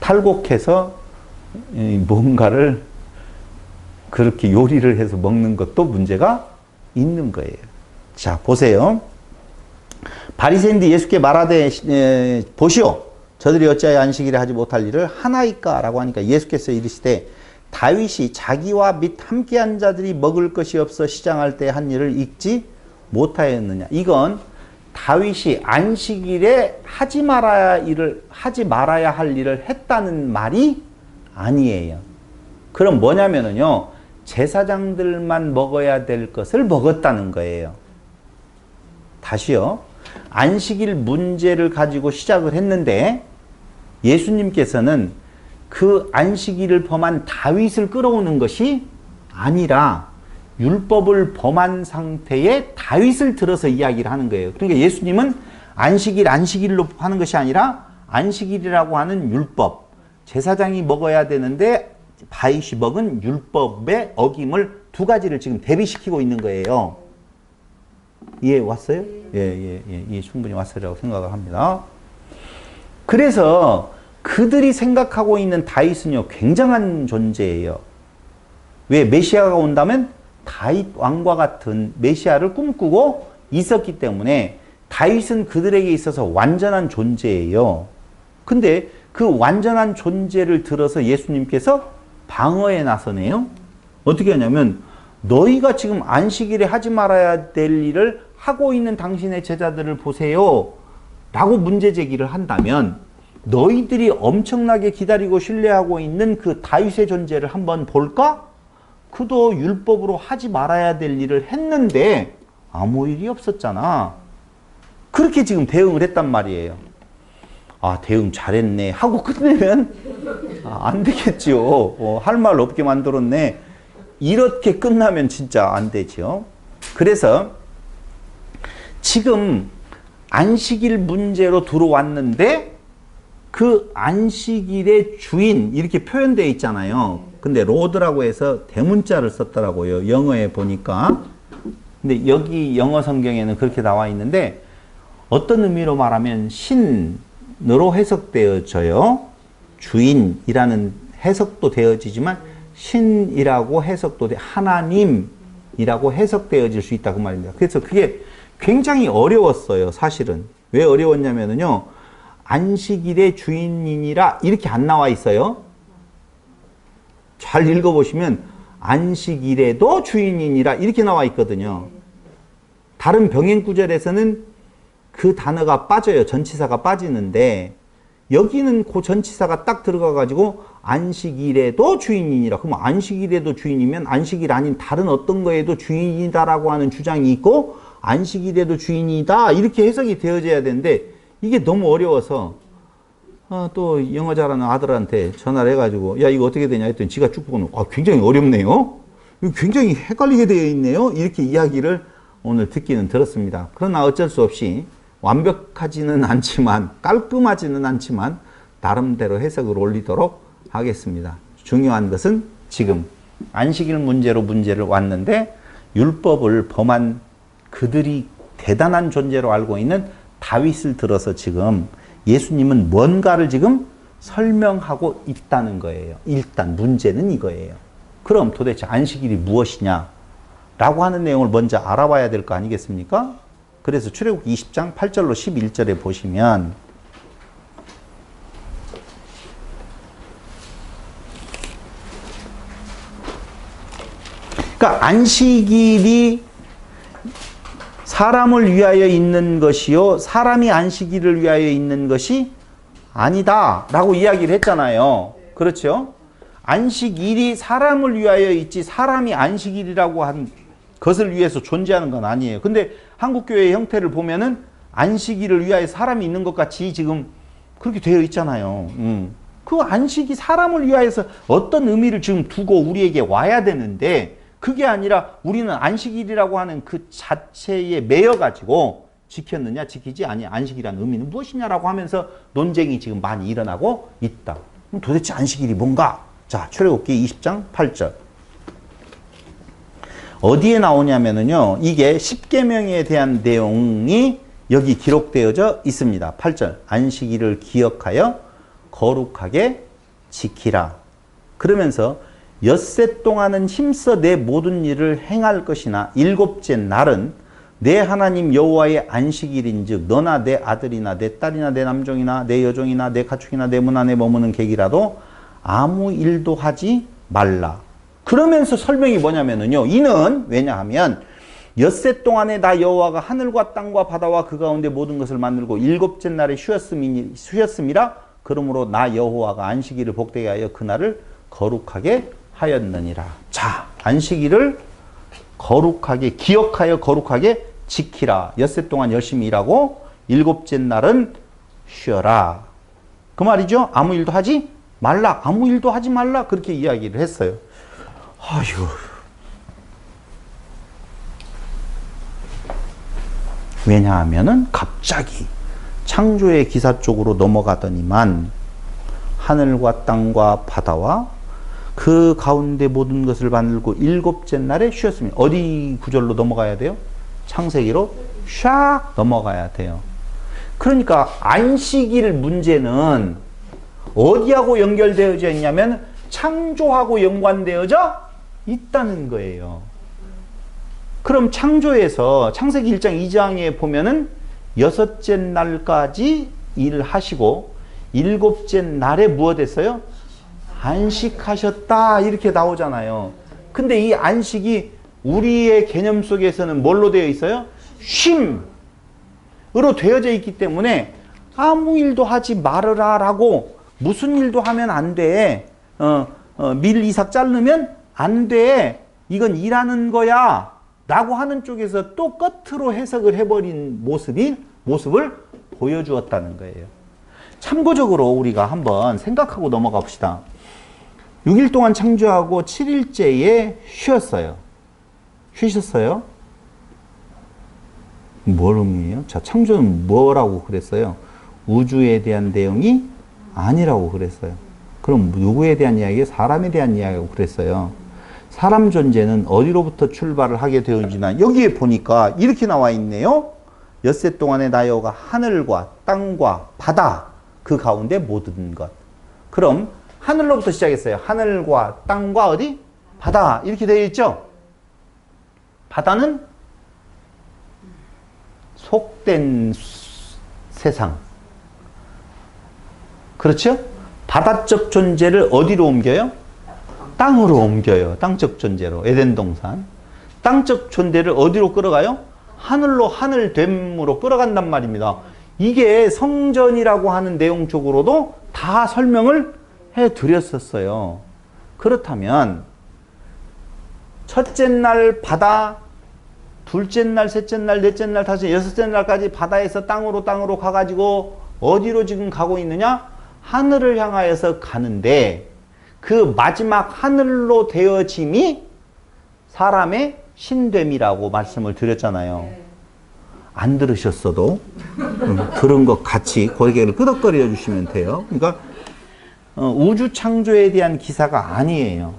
탈곡해서 뭔가를 그렇게 요리를 해서 먹는 것도 문제가 있는 거예요. 자, 보세요. 바리새인들이 예수께 말하되 보시오, 저들이 어찌하여 안식일에 하지 못할 일을 하나이까? 라고 하니까 예수께서 이르시되 다윗이 자기와 및 함께한 자들이 먹을 것이 없어 시장할 때 한 일을 잊지 못하였느냐. 이건 다윗이 안식일에 하지 말아야 할 일을 했다는 말이 아니에요. 그럼 뭐냐면은요, 제사장들만 먹어야 될 것을 먹었다는 거예요. 다시요. 안식일 문제를 가지고 시작을 했는데 예수님께서는 그 안식일을 범한 다윗을 끌어오는 것이 아니라 율법을 범한 상태의 다윗을 들어서 이야기를 하는 거예요. 그러니까 예수님은 안식일로 하는 것이 아니라 안식일이라고 하는 율법, 제사장이 먹어야 되는데 다윗이 먹은 율법의 어김을 두 가지를 지금 대비시키고 있는 거예요. 이해 왔어요? 예, 이해 충분히 왔으리라고 생각을 합니다. 그래서 그들이 생각하고 있는 다윗은요, 굉장한 존재예요. 왜? 메시아가 온다면 다윗 왕과 같은 메시아를 꿈꾸고 있었기 때문에 다윗은 그들에게 있어서 완전한 존재예요. 근데 그 완전한 존재를 들어서 예수님께서 방어에 나서네요. 어떻게 하냐면 너희가 지금 안식일에 하지 말아야 될 일을 하고 있는 당신의 제자들을 보세요 라고 문제 제기를 한다면 너희들이 엄청나게 기다리고 신뢰하고 있는 그 다윗의 존재를 한번 볼까? 그도 율법으로 하지 말아야 될 일을 했는데 아무 일이 없었잖아. 그렇게 지금 대응을 했단 말이에요. 아, 대응 잘했네 하고 끝내면 안 되겠죠. 할 말 없게 만들었네. 이렇게 끝나면 진짜 안 되죠. 그래서 지금 안식일 문제로 들어왔는데 그 안식일의 주인 이렇게 표현되어 있잖아요. 근데 로드라고 해서 대문자를 썼더라고요. 영어에 보니까. 근데 여기 영어 성경에는 그렇게 나와 있는데 어떤 의미로 말하면 신으로 해석되어져요. 주인이라는 해석도 되어지지만 신이라고 해석도 하나님이라고 해석되어질 수 있다 그 말입니다. 그래서 그게 굉장히 어려웠어요. 사실은. 왜 어려웠냐면요. 안식일의 주인이니라 이렇게 안 나와 있어요. 잘 읽어보시면 안식일에도 주인이니라 이렇게 나와 있거든요. 다른 병행구절에서는 그 단어가 빠져요. 전치사가 빠지는데 여기는 그 전치사가 딱 들어가가지고 안식일에도 주인이니라. 그럼 안식일에도 주인이면 안식일 아닌 다른 어떤 거에도 주인이다라고 하는 주장이 있고 안식일에도 주인이다 이렇게 해석이 되어져야 되는데 이게 너무 어려워서 또 영어 잘하는 아들한테 전화를 해가지고 야 이거 어떻게 되냐 했더니 지가 쭉 보고는 굉장히 어렵네요. 이거 굉장히 헷갈리게 되어 있네요. 이렇게 이야기를 오늘 듣기는 들었습니다. 그러나 어쩔 수 없이 완벽하지는 않지만 깔끔하지는 않지만 나름대로 해석을 올리도록 하겠습니다. 중요한 것은 지금 안식일 문제로 문제를 왔는데 율법을 범한 그들이 대단한 존재로 알고 있는 다윗을 들어서 지금 예수님은 뭔가를 지금 설명하고 있다는 거예요. 일단 문제는 이거예요. 그럼 도대체 안식일이 무엇이냐 라고 하는 내용을 먼저 알아봐야 될 거 아니겠습니까? 그래서 출애굽기 20장 8절로 11절에 보시면 그러니까 안식일이 사람을 위하여 있는 것이요 사람이 안식일을 위하여 있는 것이 아니다 라고 이야기를 했잖아요. 그렇죠? 안식일이 사람을 위하여 있지 사람이 안식일이라고 한 것을 위해서 존재하는 건 아니에요. 근데 한국교회의 형태를 보면은 안식일을 위하여 사람이 있는 것 같이 지금 그렇게 되어 있잖아요. 그 안식이 사람을 위하여서 어떤 의미를 지금 두고 우리에게 와야 되는데 그게 아니라 우리는 안식일이라고 하는 그 자체에 매여가지고 지켰느냐 지키지 아니 안식이라는 의미는 무엇이냐라고 하면서 논쟁이 지금 많이 일어나고 있다. 그럼 도대체 안식일이 뭔가? 자, 출애굽기 20장 8절. 어디에 나오냐면은요. 이게 십계명에 대한 내용이 여기 기록되어져 있습니다. 8절. 안식일을 기억하여 거룩하게 지키라. 그러면서 엿새 동안은 힘써 내 모든 일을 행할 것이나 일곱째 날은 내 하나님 여호와의 안식일인즉 너나 내 아들이나 내 딸이나 내 남종이나 내 여종이나 내 가축이나 내 문 안에 머무는 객이라도 아무 일도 하지 말라. 그러면서 설명이 뭐냐면요. 이는 왜냐하면 엿새 동안에 나 여호와가 하늘과 땅과 바다와 그 가운데 모든 것을 만들고 일곱째 날에 쉬었음이라. 그러므로 나 여호와가 안식일을 복되게 하여 그날을 거룩하게 하였느니라. 자, 안식일을 거룩하게 기억하여 거룩하게 지키라. 엿새 동안 열심히 일하고 일곱째 날은 쉬어라. 그 말이죠. 아무 일도 하지 말라. 아무 일도 하지 말라. 그렇게 이야기를 했어요. 아휴. 왜냐하면은 갑자기 창조의 기사 쪽으로 넘어가더니만 하늘과 땅과 바다와 그 가운데 모든 것을 만들고 일곱째 날에 쉬었습니다. 어디 구절로 넘어가야 돼요? 창세기로 샥 넘어가야 돼요. 그러니까 안식일 문제는 어디하고 연결되어져 있냐면 창조하고 연관되어져 있다는 거예요. 그럼 창조에서 창세기 1장 2장에 보면은 여섯째 날까지 일을 하시고 일곱째 날에 무엇 했어요? 안식하셨다 이렇게 나오잖아요. 근데 이 안식이 우리의 개념 속에서는 뭘로 되어 있어요? 쉼으로 되어져 있기 때문에 아무 일도 하지 말으라 라고 무슨 일도 하면 안 돼. 밀 이삭 자르면 안 돼. 이건 일하는 거야 라고 하는 쪽에서 또 끝으로 해석을 해버린 모습을 보여주었다는 거예요. 참고적으로 우리가 한번 생각하고 넘어가 봅시다. 6일 동안 창조하고 7일째에 쉬었어요. 쉬셨어요? 뭘 의미해요? 자, 창조는 뭐라고 그랬어요? 우주에 대한 내용이 아니라고 그랬어요. 그럼 누구에 대한 이야기예요? 사람에 대한 이야기라고 그랬어요. 사람 존재는 어디로부터 출발을 하게 되었는지나 여기에 보니까 이렇게 나와 있네요. 엿새 동안에 나 여호와가 하늘과 땅과 바다 그 가운데 모든 것. 그럼 하늘로부터 시작했어요. 하늘과 땅과 어디? 바다 이렇게 되어 있죠. 바다는 속된 세상. 그렇죠? 바다적 존재를 어디로 옮겨요? 땅으로 옮겨요. 땅적 존재로. 에덴 동산. 땅적 존재를 어디로 끌어가요? 하늘로 하늘됨으로 끌어간단 말입니다. 이게 성전이라고 하는 내용 쪽으로도 다 설명을 해드렸었어요. 그렇다면 첫째 날 바다, 둘째 날, 셋째 날, 넷째 날, 다섯째, 여섯째 날까지 바다에서 땅으로 가가지고 어디로 지금 가고 있느냐? 하늘을 향하여서 가는데 그 마지막 하늘로 되어짐이 사람의 신됨이라고 말씀을 드렸잖아요. 안 들으셨어도 들은 것 같이 고개를 끄덕거려 주시면 돼요. 그러니까 우주 창조에 대한 기사가 아니에요.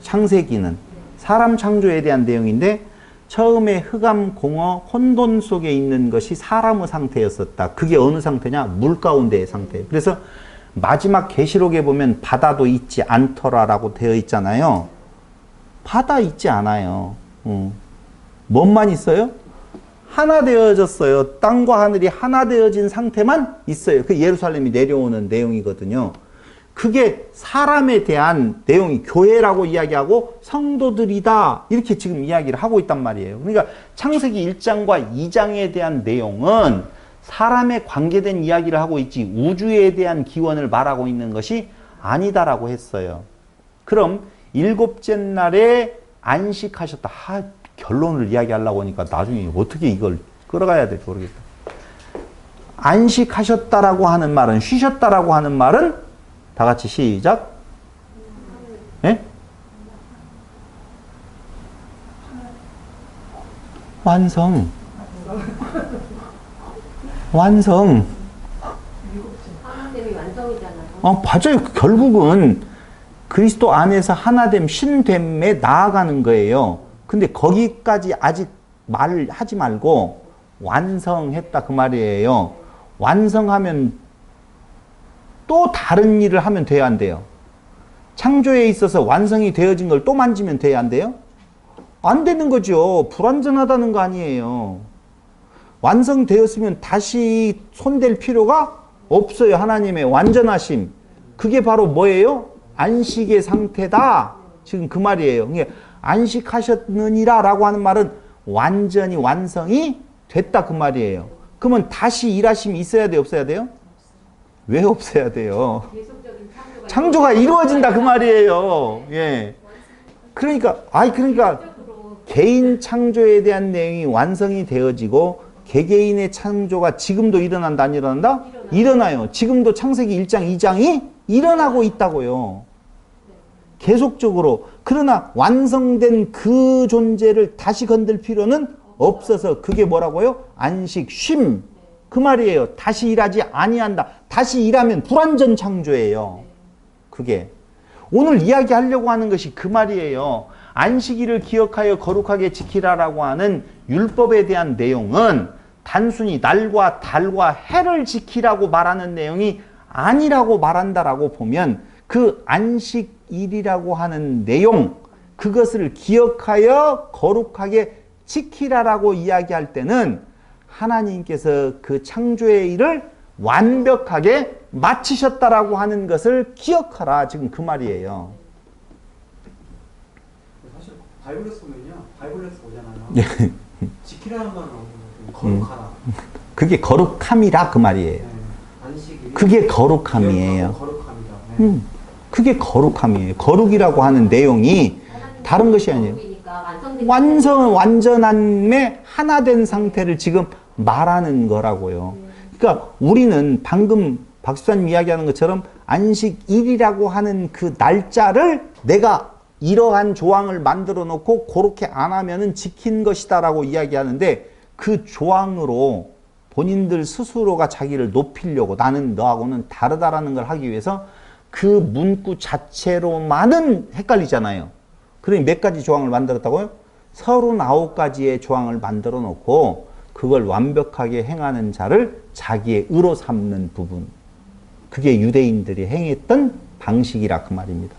창세기는 사람 창조에 대한 내용인데 처음에 흑암, 공허, 혼돈 속에 있는 것이 사람의 상태였었다. 그게 어느 상태냐? 물 가운데의 상태. 그래서 마지막 계시록에 보면 바다도 있지 않더라라고 되어 있잖아요. 바다 있지 않아요. 뭔만 있어요? 하나 되어졌어요. 땅과 하늘이 하나 되어진 상태만 있어요. 그 예루살렘이 내려오는 내용이거든요. 그게 사람에 대한 내용이 교회라고 이야기하고 성도들이다 이렇게 지금 이야기를 하고 있단 말이에요. 그러니까 창세기 1장과 2장에 대한 내용은 사람에 관계된 이야기를 하고 있지 우주에 대한 기원을 말하고 있는 것이 아니다라고 했어요. 그럼 일곱째 날에 안식하셨다. 결론을 이야기하려고 하니까 나중에 어떻게 이걸 끌어가야 될지 모르겠다. 안식하셨다라고 하는 말은, 쉬셨다라고 하는 말은 다 같이 시작. 예? 완성. 완성. 하나됨이 완성이잖아요. 맞아요. 결국은 그리스도 안에서 하나됨, 신됨에 나아가는 거예요. 근데 거기까지 아직 말을 하지 말고 완성했다 그 말이에요. 완성하면 또 다른 일을 하면 돼야 안 돼요. 창조에 있어서 완성이 되어진 걸 또 만지면 돼야 안 돼요? 안 되는 거죠. 불완전하다는 거 아니에요. 완성되었으면 다시 손댈 필요가 없어요. 하나님의 완전하심. 그게 바로 뭐예요? 안식의 상태다. 지금 그 말이에요. 안식하셨느니라 라고 하는 말은 완전히 완성이 됐다 그 말이에요. 그러면 다시 일하심이 있어야 돼요? 없어야 돼요? 왜 없어야 돼요? 창조가 이루어진다 그 말이에요. 예. 그러니까 개인 창조에 대한 내용이 완성이 되어지고 개개인의 창조가 지금도 일어난다 안 일어난다? 일어나요. 지금도 창세기 1장 2장이 일어나고 있다고요. 계속적으로. 그러나 완성된 그 존재를 다시 건들 필요는 없어서 그게 뭐라고요? 안식, 쉼. 그 말이에요. 다시 일하지 아니한다. 다시 일하면 불완전 창조예요. 그게. 오늘 이야기하려고 하는 것이 그 말이에요. 안식일을 기억하여 거룩하게 지키라라고 하는 율법에 대한 내용은 단순히 날과 달과 해를 지키라고 말하는 내용이 아니라고 말한다라고 보면 그 안식일이라고 하는 내용, 그것을 기억하여 거룩하게 지키라라고 이야기할 때는 하나님께서 그 창조의 일을 완벽하게 마치셨다라고 하는 것을 기억하라. 지금 그 말이에요. 사실 바이블에서 보면요. 바이블에서 오잖아요. 예. 지키라는 말은 거룩하라. 그게 거룩함이라 그 말이에요. 네. 안식일이 그게 거룩함이에요. 거룩합니다. 네. 그게 거룩함이에요. 거룩이라고 하는 내용이 다른 것이 아니에요. 완전함에 하나 된 상태를 지금 말하는 거라고요. 그러니까 우리는 방금 박수사님 이야기하는 것처럼 안식일이라고 하는 그 날짜를 내가 이러한 조항을 만들어 놓고 그렇게 안 하면은 지킨 것이다라고 이야기하는데 그 조항으로 본인들 스스로가 자기를 높이려고 나는 너하고는 다르다라는 걸 하기 위해서 그 문구 자체로만은 헷갈리잖아요. 그러니 몇 가지 조항을 만들었다고요? 39가지의 조항을 만들어 놓고 그걸 완벽하게 행하는 자를 자기의 의로 삼는 부분. 그게 유대인들이 행했던 방식이라 그 말입니다.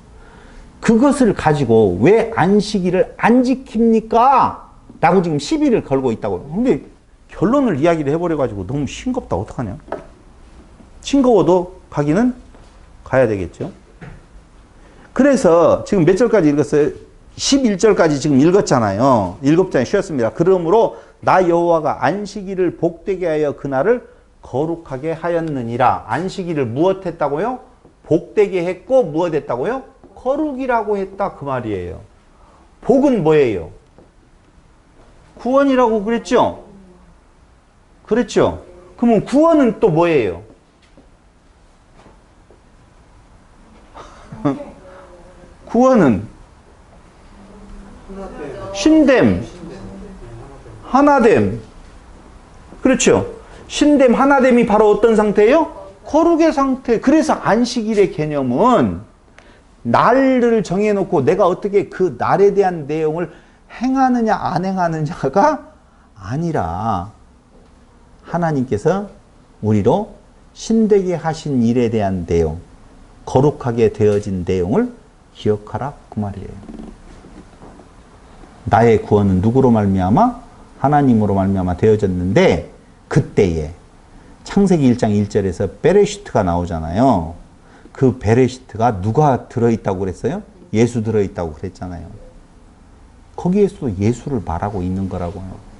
그것을 가지고 왜 안식일을 안 지킵니까? 라고 지금 시비를 걸고 있다고요. 근데 결론을 이야기를 해버려가지고 너무 싱겁다. 어떡하냐? 싱거워도 가기는 가야 되겠죠. 그래서 지금 몇 절까지 읽었어요? 11절까지 지금 읽었잖아요. 7장에 쉬었습니다. 그러므로 나 여호와가 안식일을 복되게 하여 그날을 거룩하게 하였느니라. 안식일을 무엇 했다고요? 복되게 했고 무엇 했다고요? 거룩이라고 했다 그 말이에요. 복은 뭐예요? 구원이라고 그랬죠? 그랬죠? 그러면 구원은 또 뭐예요? 구원은 신됨, 하나됨. 그렇죠? 신됨, 하나됨이 바로 어떤 상태예요? 거룩의 상태. 그래서 안식일의 개념은 날을 정해놓고 내가 어떻게 그 날에 대한 내용을 행하느냐 안 행하느냐가 아니라 하나님께서 우리로 신되게 하신 일에 대한 내용, 거룩하게 되어진 내용을 기억하라 그 말이에요. 나의 구원은 누구로 말미암아? 하나님으로 말미암아 되어졌는데 그때에 창세기 1장 1절에서 베레시트가 나오잖아요. 그 베레시트가 누가 들어있다고 그랬어요? 예수 들어있다고 그랬잖아요. 거기에서도 예수를 말하고 있는 거라고요.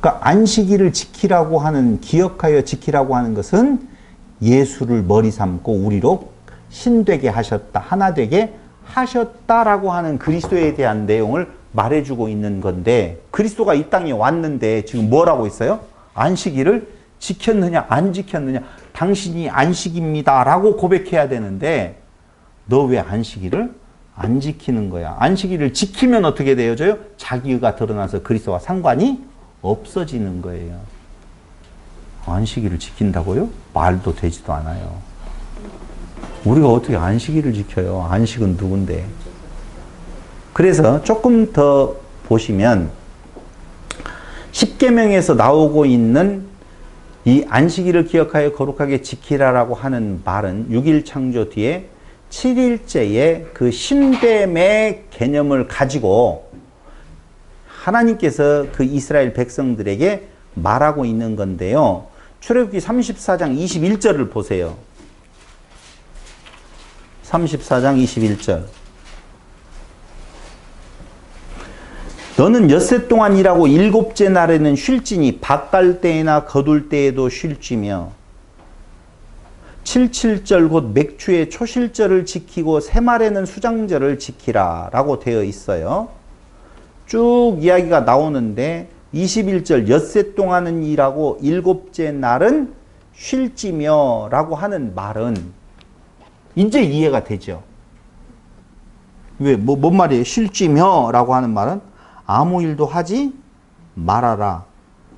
그러니까 안식일을 지키라고 하는, 기억하여 지키라고 하는 것은 예수를 머리 삼고 우리로 신되게 하셨다, 하나 되게 하셨다라고 하는 그리스도에 대한 내용을 말해주고 있는 건데, 그리스도가 이 땅에 왔는데 지금 뭐라고 있어요? 안식일을 지켰느냐 안 지켰느냐, 당신이 안식입니다 라고 고백해야 되는데 너 왜 안식일을 안 지키는 거야? 안식일을 지키면 어떻게 되어져요? 자기가 드러나서 그리스도와 상관이 없어지는 거예요. 안식일을 지킨다고요? 말도 되지도 않아요. 우리가 어떻게 안식일을 지켜요? 안식은 누군데? 그래서 조금 더 보시면 10계명에서 나오고 있는 이 안식일을 기억하여 거룩하게 지키라라고 하는 말은 6일 창조 뒤에 7일째의 그 신됨의 개념을 가지고 하나님께서 그 이스라엘 백성들에게 말하고 있는 건데요. 출애굽기 34장 21절을 보세요. 34장 21절. 너는 엿새 동안 일하고 일곱째 날에는 쉴지니 밭갈 때나 거둘 때에도 쉴지며 77절 곧 맥추의 초실절을 지키고 새말에는 수장절을 지키라 라고 되어 있어요. 쭉 이야기가 나오는데 21절 엿새 동안은 일하고 일곱째 날은 쉴지며 라고 하는 말은 이제 이해가 되죠. 왜? 뭔 말이에요? 쉴지며 라고 하는 말은 아무 일도 하지 말아라.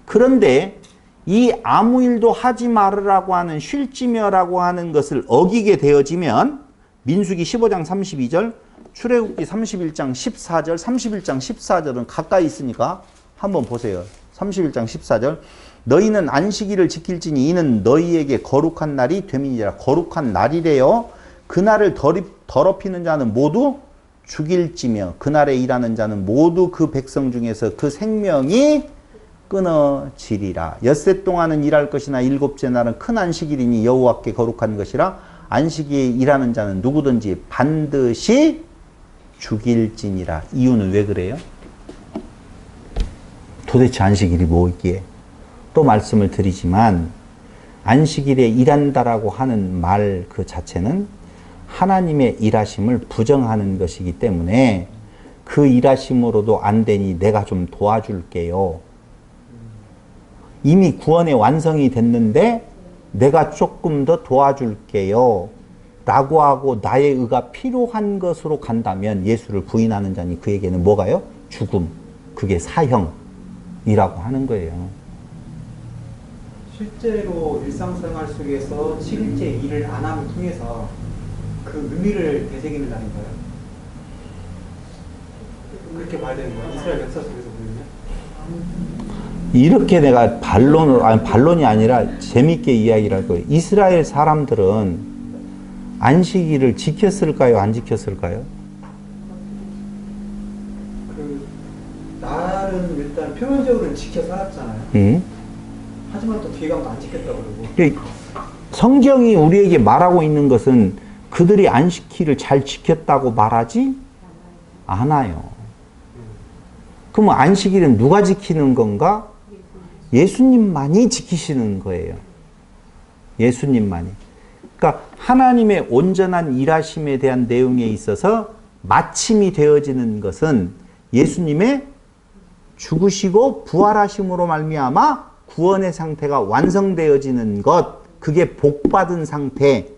그런데 이 아무 일도 하지 말으라고 하는 쉴지며라고 하는 것을 어기게 되어지면 민수기 15장 32절, 출애굽기 31장 14절, 31장 14절은 가까이 있으니까 한번 보세요. 31장 14절. 너희는 안식일을 지킬지니 이는 너희에게 거룩한 날이 됨이니라. 거룩한 날이래요. 그날을 더럽히는 자는 모두 죽일지며 그날에 일하는 자는 모두 그 백성 중에서 그 생명이 끊어지리라. 엿새 동안은 일할 것이나 일곱째 날은 큰 안식일이니 여호와께 거룩한 것이라. 안식일에 일하는 자는 누구든지 반드시 죽일지니라. 이유는 왜 그래요? 도대체 안식일이 뭐기에? 또 말씀을 드리지만 안식일에 일한다라고 하는 말 그 자체는 하나님의 일하심을 부정하는 것이기 때문에 그 일하심으로도 안 되니 내가 좀 도와줄게요. 이미 구원의 완성이 됐는데 내가 조금 더 도와줄게요. 라고 하고 나의 의가 필요한 것으로 간다면 예수를 부인하는 자니 그에게는 뭐가요? 죽음. 그게 사형이라고 하는 거예요. 실제로 일상생활 속에서 7일째 일을 안 함을 통해서 그 의미를 되새기는 날인가요? 그렇게 봐야 되는 거예요? 이스라엘 역사 속에서 보면요? 이렇게 내가 반론이 아니라 재밌게 이야기를 할 거예요. 이스라엘 사람들은 안식일을 지켰을까요? 안 지켰을까요? 그 날은 일단 표면적으로는 지켜 살았잖아요. 하지만 또 뒤에 가면 안 지켰다고 그러고. 성경이 우리에게 말하고 있는 것은 그들이 안식일을 잘 지켰다고 말하지 않아요. 그럼 안식일은 누가 지키는 건가? 예수님만이 지키시는 거예요. 예수님만이. 그러니까 하나님의 온전한 일하심에 대한 내용에 있어서 마침이 되어지는 것은 예수님의 죽으시고 부활하심으로 말미암아 구원의 상태가 완성되어지는 것, 그게 복받은 상태,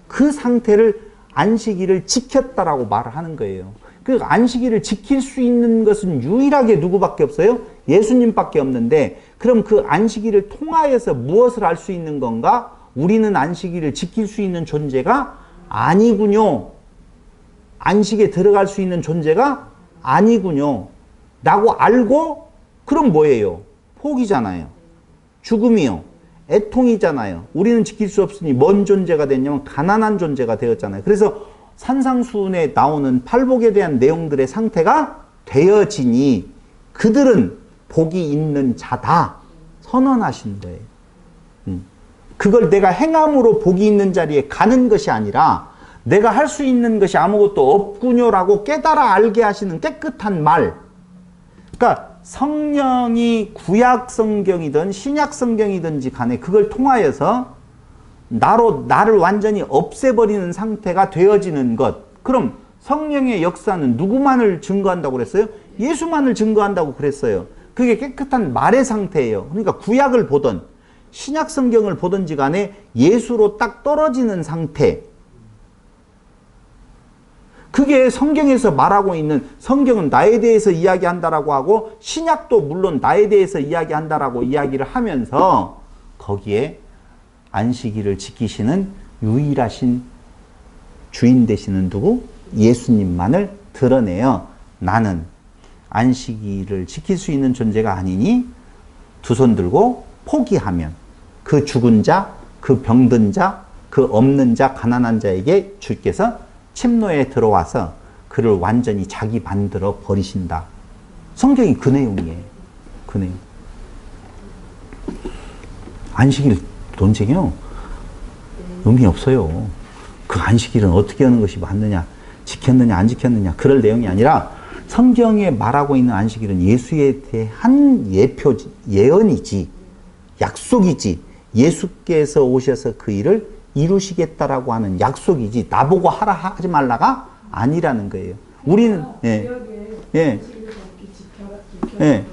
그 상태를 안식일을 지켰다라고 말을 하는 거예요. 그 안식일을 지킬 수 있는 것은 유일하게 누구밖에 없어요? 예수님밖에 없는데, 그럼 그 안식일을 통하여서 무엇을 알 수 있는 건가? 우리는 안식일을 지킬 수 있는 존재가 아니군요. 안식에 들어갈 수 있는 존재가 아니군요. 라고 알고, 그럼 뭐예요? 포기잖아요. 죽음이요. 애통이잖아요. 우리는 지킬 수 없으니 뭔 존재가 됐냐면 가난한 존재가 되었잖아요. 그래서 산상수훈에 나오는 팔복에 대한 내용들의 상태가 되어지니 그들은 복이 있는 자다 선언하신 거예요. 그걸 내가 행함으로 복이 있는 자리에 가는 것이 아니라 내가 할 수 있는 것이 아무것도 없군요라고 깨달아 알게 하시는 깨끗한 말. 그러니까 성령이 구약 성경이든 신약 성경이든지 간에 그걸 통하여서 나를 완전히 없애버리는 상태가 되어지는 것. 그럼 성령의 역사는 누구만을 증거한다고 그랬어요? 예수만을 증거한다고 그랬어요. 그게 깨끗한 말의 상태예요. 그러니까 구약을 보든 신약 성경을 보든지 간에 예수로 딱 떨어지는 상태. 그게 성경에서 말하고 있는, 성경은 나에 대해서 이야기한다라고 하고 신약도 물론 나에 대해서 이야기한다라고 이야기를 하면서 거기에 안식일을 지키시는 유일하신 주인 되시는 누구? 예수님만을 드러내요. 나는 안식일을 지킬 수 있는 존재가 아니니 두 손 들고 포기하면 그 죽은 자, 그 병든 자, 그 없는 자, 가난한 자에게 주께서 침노에 들어와서 그를 완전히 자기 만들어 버리신다. 성경이 그 내용이에요. 그 내용. 안식일 논쟁이요. 의미 없어요. 그 안식일은 어떻게 하는 것이 맞느냐, 지켰느냐, 안 지켰느냐, 그럴 내용이 아니라 성경에 말하고 있는 안식일은 예수에 대한 예언이지, 약속이지, 예수께서 오셔서 그 일을 이루시겠다라고 하는 약속이지, 나보고 하라 하지 말라가 아니라는 거예요. 우리는, 예. 예. 예.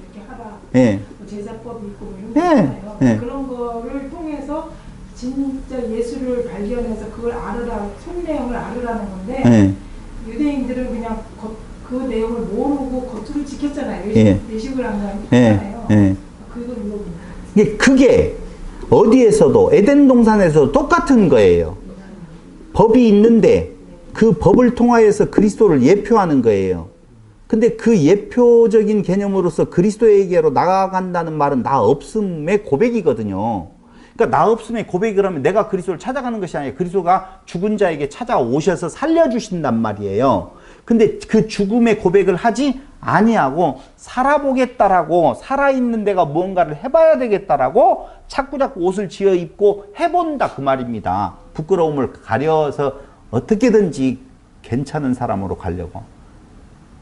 예. 제사법이 있고 뭐 이런 거 있잖아요. 예. 그런 거를 통해서 진짜 예수를 발견해서 그걸 알으라, 속내용을 알으라는 건데 예. 유대인들은 그냥 그 내용을 모르고 겉으로 지켰잖아요. 외식을 한 거 있잖아요. 그걸 물어봅니다. 그게 어디에서도 에덴 동산에서 똑같은 거예요. 법이 있는데 그 법을 통하여서 그리스도를 예표하는 거예요. 근데 그 예표적인 개념으로서 그리스도에게로 나아간다는 말은 나 없음의 고백이거든요. 그러니까 나 없음의 고백을 하면 내가 그리스도를 찾아가는 것이 아니라 그리스도가 죽은 자에게 찾아오셔서 살려주신단 말이에요. 근데 그 죽음의 고백을 하지 아니하고 살아보겠다라고, 살아있는 내가 무언가를 해봐야 되겠다라고 자꾸자꾸 옷을 지어 입고 해본다 그 말입니다. 부끄러움을 가려서 어떻게든지 괜찮은 사람으로 가려고.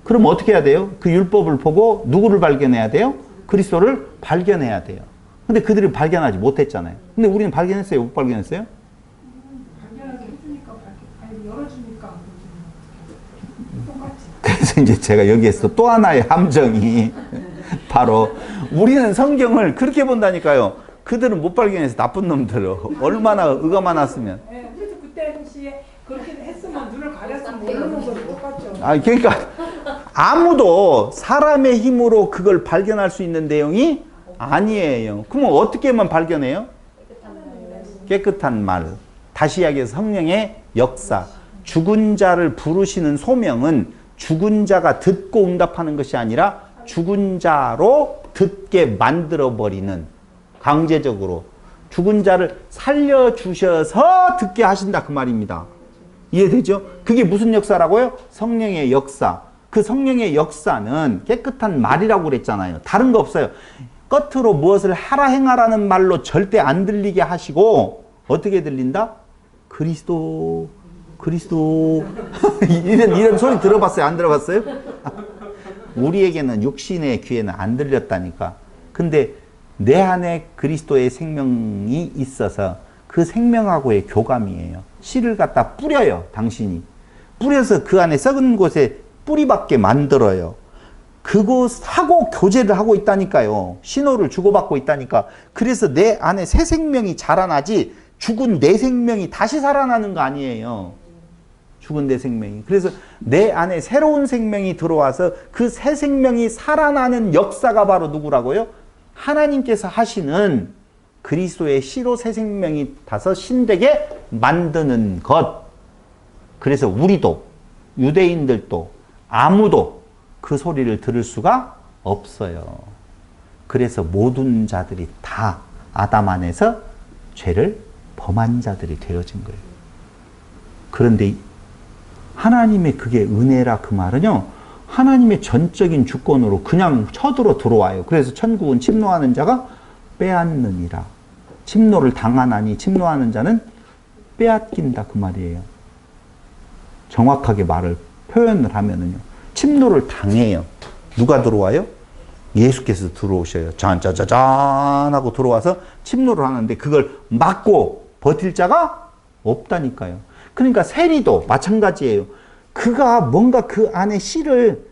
그럼 어떻게 해야 돼요? 그 율법을 보고 누구를 발견해야 돼요? 그리스도를 발견해야 돼요. 근데 그들이 발견하지 못했잖아요. 근데 우리는 발견했어요? 못 발견했어요? 발견하게 해주니까 아니 열어주니까 안 보지. 똑같이. 그래서 이제 제가 여기에서 또 하나의 함정이 바로 우리는 성경을 그렇게 본다니까요. 그들은 못 발견해서 나쁜 놈들을 얼마나 의가 많았으면. 네, 그래서 그때 당시에 그렇게 했으면 눈을 가렸으면 모르는 거 똑같죠. 그러니까 아무도 사람의 힘으로 그걸 발견할 수 있는 내용이 아니에요. 그러면 어떻게만 발견해요? 깨끗한 말. 다시 이야기해서 성령의 역사. 죽은 자를 부르시는 소명은 죽은 자가 듣고 응답하는 것이 아니라 죽은 자로 듣게 만들어버리는, 강제적으로 죽은 자를 살려주셔서 듣게 하신다 그 말입니다. 이해되죠? 그게 무슨 역사라고요? 성령의 역사. 그 성령의 역사는 깨끗한 말이라고 그랬잖아요. 다른 거 없어요. 겉으로 무엇을 하라 행하라는 말로 절대 안 들리게 하시고 어떻게 들린다? 그리스도 이런 소리 들어봤어요? 안 들어봤어요? 우리에게는 육신의 귀에는 안 들렸다니까. 근데 내 안에 그리스도의 생명이 있어서 그 생명하고의 교감이에요. 씨를 갖다 뿌려요. 당신이 뿌려서 그 안에 썩은 곳에 뿌리밖에 만들어요. 그곳하고 교제를 하고 있다니까요. 신호를 주고받고 있다니까. 그래서 내 안에 새 생명이 자라나지 죽은 내 생명이 다시 살아나는 거 아니에요. 죽은 내 생명이. 그래서 내 안에 새로운 생명이 들어와서 그 새 생명이 살아나는 역사가 바로 누구라고요? 하나님께서 하시는 그리스도의 씨로 새 생명이 타서 신되게 만드는 것. 그래서 우리도, 유대인들도, 아무도 그 소리를 들을 수가 없어요. 그래서 모든 자들이 다 아담 안에서 죄를 범한 자들이 되어진 거예요. 그런데 하나님의 그게 은혜라 그 말은요, 하나님의 전적인 주권으로 그냥 쳐들어 들어와요. 그래서 천국은 침노하는 자가 빼앗느니라. 침노를 당하나니 침노하는 자는 빼앗긴다 그 말이에요. 정확하게 말을 표현을 하면은요, 침노를 당해요. 누가 들어와요? 예수께서 들어오셔요. 짠짜자잔 하고 들어와서 침노를 하는데 그걸 막고 버틸 자가 없다니까요. 그러니까 세리도 마찬가지예요. 그가 뭔가 그 안에 씨를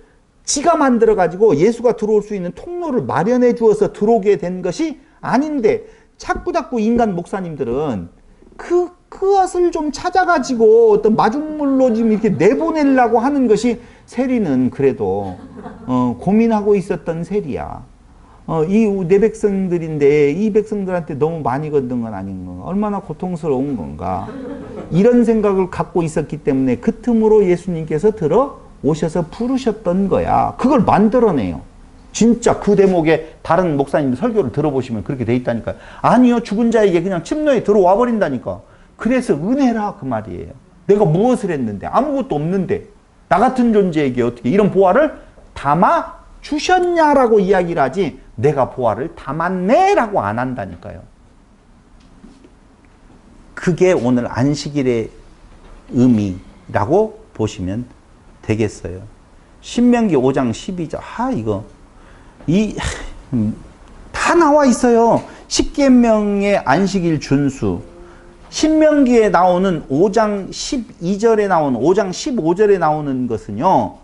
지가 만들어 가지고 예수가 들어올 수 있는 통로를 마련해 주어서 들어오게 된 것이 아닌데, 자꾸 인간 목사님들은 그것을 좀 찾아가지고 어떤 마중물로 지금 이렇게 내보내려고 하는 것이, 세리는 그래도 고민하고 있었던 세리야. 이 내 백성들인데 이 백성들한테 너무 많이 건든 건 아닌 건가? 얼마나 고통스러운 건가? 이런 생각을 갖고 있었기 때문에 그 틈으로 예수님께서 들어오셔서 부르셨던 거야. 그걸 만들어내요. 진짜 그 대목에 다른 목사님 설교를 들어보시면 그렇게 돼 있다니까요. 아니요, 죽은 자에게 그냥 침노에 들어와 버린다니까. 그래서 은혜라 그 말이에요. 내가 무엇을 했는데 아무것도 없는데 나 같은 존재에게 어떻게 이런 보화를 담아 주셨냐라고 이야기를 하지 내가 보화를 담았네라고 안 한다니까요. 그게 오늘 안식일의 의미라고 보시면 되겠어요. 신명기 5장 12절. 이거 다 나와 있어요. 십계명의 안식일 준수. 신명기에 나오는 5장 12절에 나오는 5장 15절에 나오는 것은요.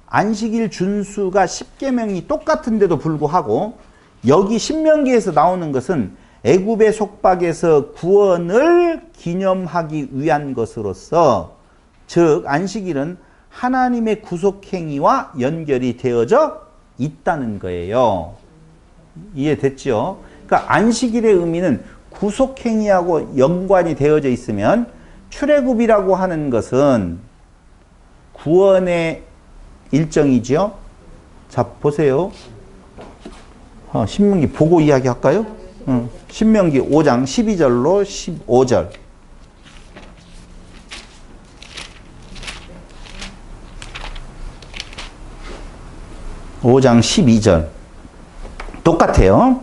안식일 준수가 십계명이 똑같은데도 불구하고 여기 신명기에서 나오는 것은 애굽의 속박에서 구원을 기념하기 위한 것으로서 즉 안식일은 하나님의 구속행위와 연결이 되어져 있다는 거예요. 이해됐죠? 그러니까 안식일의 의미는 구속행위하고 연관이 되어져 있으면 출애굽이라고 하는 것은 구원의 일정이죠. 자 보세요. 신명기 보고 이야기할까요? 신명기 5장 12절로 15절. (5장 12절) 똑같아요.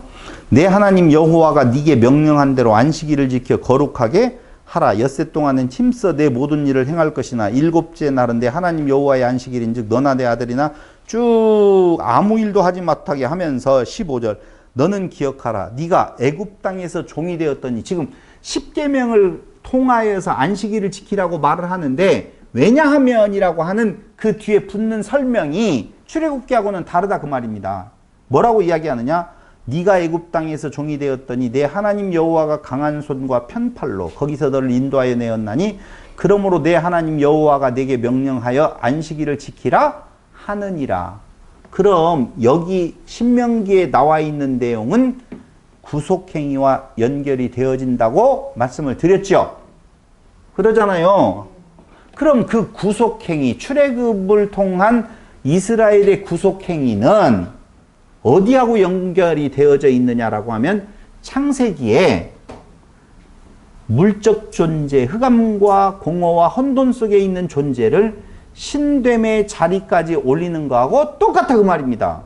내 하나님 여호와가 네게 명령한 대로 안식일을 지켜 거룩하게 하라. 엿새 동안은 힘써 내 모든 일을 행할 것이나 일곱째 날은 내 하나님 여호와의 안식일인즉 너나 내 아들이나 쭉 아무 일도 하지 못하게 하면서 15절 너는 기억하라. 네가 애굽 땅에서 종이 되었더니 지금 십계명을 통하여서 안식일을 지키라고 말을 하는데 왜냐하면이라고 하는 그 뒤에 붙는 설명이 출애굽기하고는 다르다 그 말입니다. 뭐라고 이야기하느냐? 네가 애굽 땅에서 종이 되었더니 내 하나님 여호와가 강한 손과 편팔로 거기서 너를 인도하여 내었나니 그러므로 내 하나님 여호와가 내게 명령하여 안식일을 지키라 하느니라. 그럼 여기 신명기에 나와 있는 내용은 구속행위와 연결이 되어진다고 말씀을 드렸죠. 그러잖아요. 그럼 그 구속행위, 출애굽을 통한 이스라엘의 구속행위는 어디하고 연결이 되어져 있느냐라고 하면 창세기에 물적 존재, 흑암과 공허와 혼돈 속에 있는 존재를 신됨의 자리까지 올리는 거하고 똑같아 그 말입니다.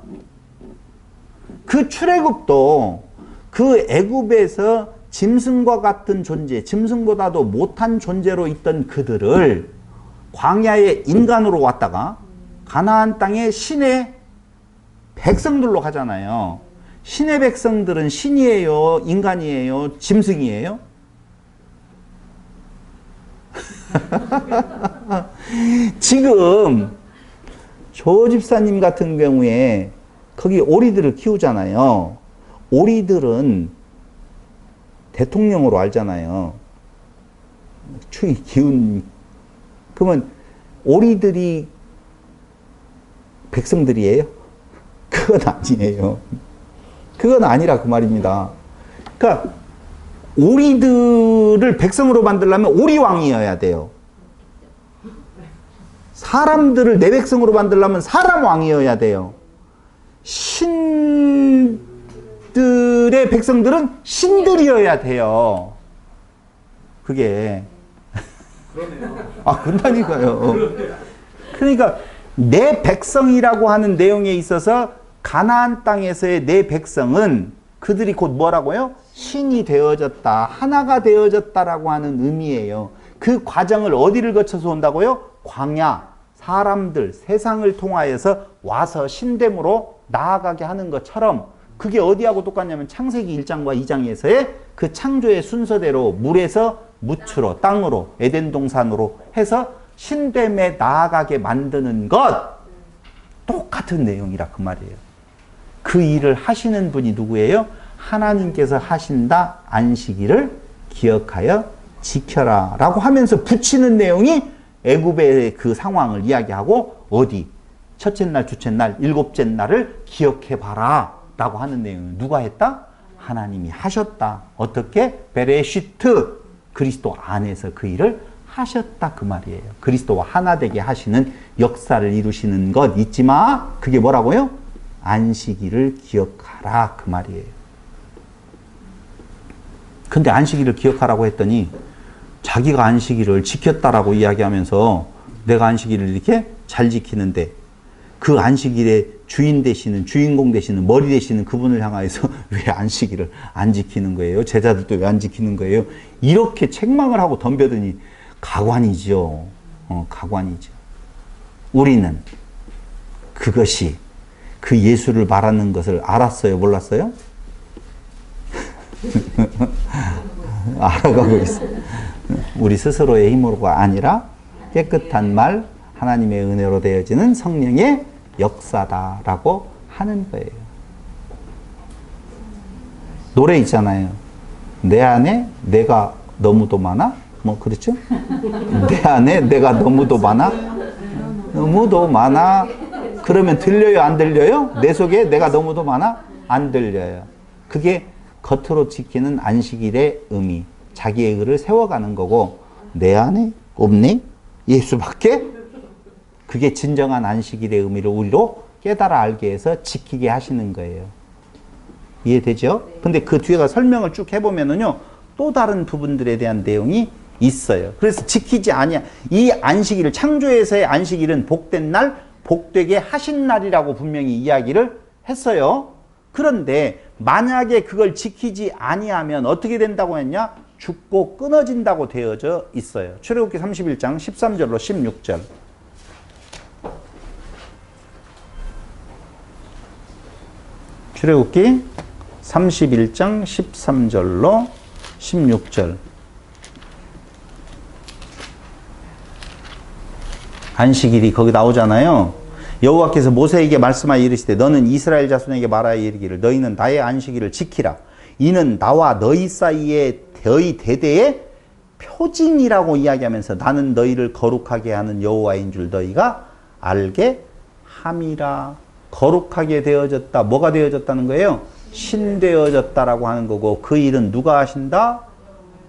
그 출애굽도 그 애굽에서 짐승과 같은 존재, 짐승보다도 못한 존재로 있던 그들을 광야의 인간으로 왔다가 가나안 땅의 신의 백성들로 가잖아요. 신의 백성들은 신이에요? 인간이에요? 짐승이에요? 지금 조 집사님 같은 경우에 거기 오리들을 키우잖아요. 오리들은 대통령으로 알잖아요. 추위 기운. 그러면 오리들이 백성들이에요? 그건 아니에요. 그건 아니라 그 말입니다. 그러니까 오리들을 백성으로 만들려면 오리왕이어야 돼요. 사람들을 내 백성으로 만들려면 사람왕이어야 돼요. 신들의 백성들은 신들이어야 돼요. 그게. 그러네요. 그런다니까요. 그러니까 내 백성이라고 하는 내용에 있어서 가나안 땅에서의 내 백성은 그들이 곧 뭐라고요? 신이 되어졌다, 하나가 되어졌다라고 하는 의미예요. 그 과정을 어디를 거쳐서 온다고요? 광야, 사람들, 세상을 통하여서 와서 신됨으로 나아가게 하는 것처럼 그게 어디하고 똑같냐면 창세기 1장과 2장에서의 그 창조의 순서대로 물에서 무추로, 땅으로, 에덴 동산으로 해서 신됨에 나아가게 만드는 것 똑같은 내용이라 그 말이에요. 그 일을 하시는 분이 누구예요? 하나님께서 하신다. 안식일을 기억하여 지켜라 라고 하면서 붙이는 내용이 애굽의 그 상황을 이야기하고 어디? 첫째 날, 둘째 날, 일곱째 날을 기억해 봐라 라고 하는 내용은 누가 했다? 하나님이 하셨다. 어떻게? 베레시트, 그리스도 안에서 그 일을 하셨다 그 말이에요. 그리스도와 하나 되게 하시는 역사를 이루시는 것 잊지 마. 그게 뭐라고요? 안식일을 기억하라 그 말이에요. 근데 안식일을 기억하라고 했더니 자기가 안식일을 지켰다라고 이야기하면서 내가 안식일을 이렇게 잘 지키는데 그 안식일의 주인 되시는, 주인공 되시는, 머리 되시는 그분을 향하여서 왜 안식일을 안 지키는 거예요? 제자들도 왜 안 지키는 거예요? 이렇게 책망을 하고 덤벼드니 가관이죠. 가관이죠. 우리는 그것이 그 예수를 말하는 것을 알았어요? 몰랐어요? 알아가고 있어요. 우리 스스로의 힘으로가 아니라 깨끗한 말, 하나님의 은혜로 되어지는 성령의 역사다라고 하는 거예요. 노래 있잖아요. 내 안에 내가 너무도 많아? 뭐 그렇죠? 내 안에 내가 너무도 많아? 너무도 많아. 그러면 들려요? 안 들려요? 내 속에 내가 너무도 많아? 안 들려요. 그게 겉으로 지키는 안식일의 의미. 자기의 의를 세워가는 거고 내 안에 없네? 예수밖에? 그게 진정한 안식일의 의미를 우리로 깨달아 알게 해서 지키게 하시는 거예요. 이해되죠? 근데 그 뒤에가 설명을 쭉 해보면은요, 또 다른 부분들에 대한 내용이 있어요. 그래서 지키지 아니야. 이 안식일을, 창조에서의 안식일은 복된 날, 복되게 하신 날이라고 분명히 이야기를 했어요. 그런데 만약에 그걸 지키지 아니하면 어떻게 된다고 했냐? 죽고 끊어진다고 되어져 있어요. 출애굽기 31장 13절로 16절. 출애굽기 31장 13절로 16절. 안식일이 거기 나오잖아요. 여호와께서 모세에게 말씀하여 이르시되 너는 이스라엘 자손에게 말하여 이르기를 너희는 나의 안식일을 지키라. 이는 나와 너희 사이에 너희 대대의 표징이라고 이야기하면서 나는 너희를 거룩하게 하는 여호와인 줄 너희가 알게 함이라. 거룩하게 되어졌다. 뭐가 되어졌다는 거예요? 신 되어졌다라고 하는 거고 그 일은 누가 하신다?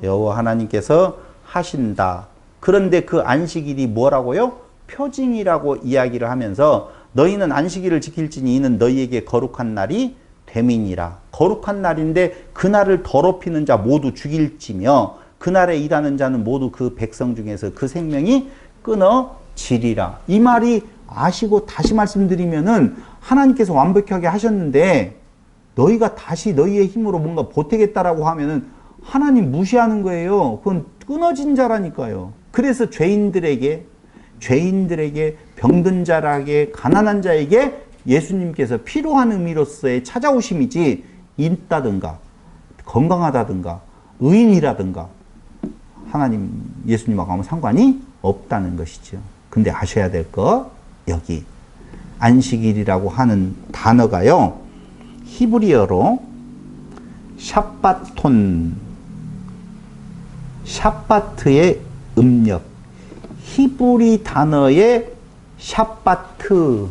여호와 하나님께서 하신다. 그런데 그 안식일이 뭐라고요? 표징이라고 이야기를 하면서 너희는 안식일을 지킬지니 이는 너희에게 거룩한 날이 됨이니라. 거룩한 날인데 그날을 더럽히는 자 모두 죽일지며 그날에 일하는 자는 모두 그 백성 중에서 그 생명이 끊어지리라. 이 말이 아시고 다시 말씀드리면은 하나님께서 완벽하게 하셨는데 너희가 다시 너희의 힘으로 뭔가 보태겠다라고 하면은 하나님 무시하는 거예요. 그건 끊어진 자라니까요. 그래서 죄인들에게 병든 자에게 가난한 자에게 예수님께서 필요한 의미로서의 찾아오심이지 있다든가 건강하다든가 의인이라든가 하나님 예수님하고 아무 상관이 없다는 것이죠. 근데 아셔야 될 거 여기 안식일이라고 하는 단어가요. 히브리어로 샤바톤 샤바트의 음력 히브리 단어의 샤바트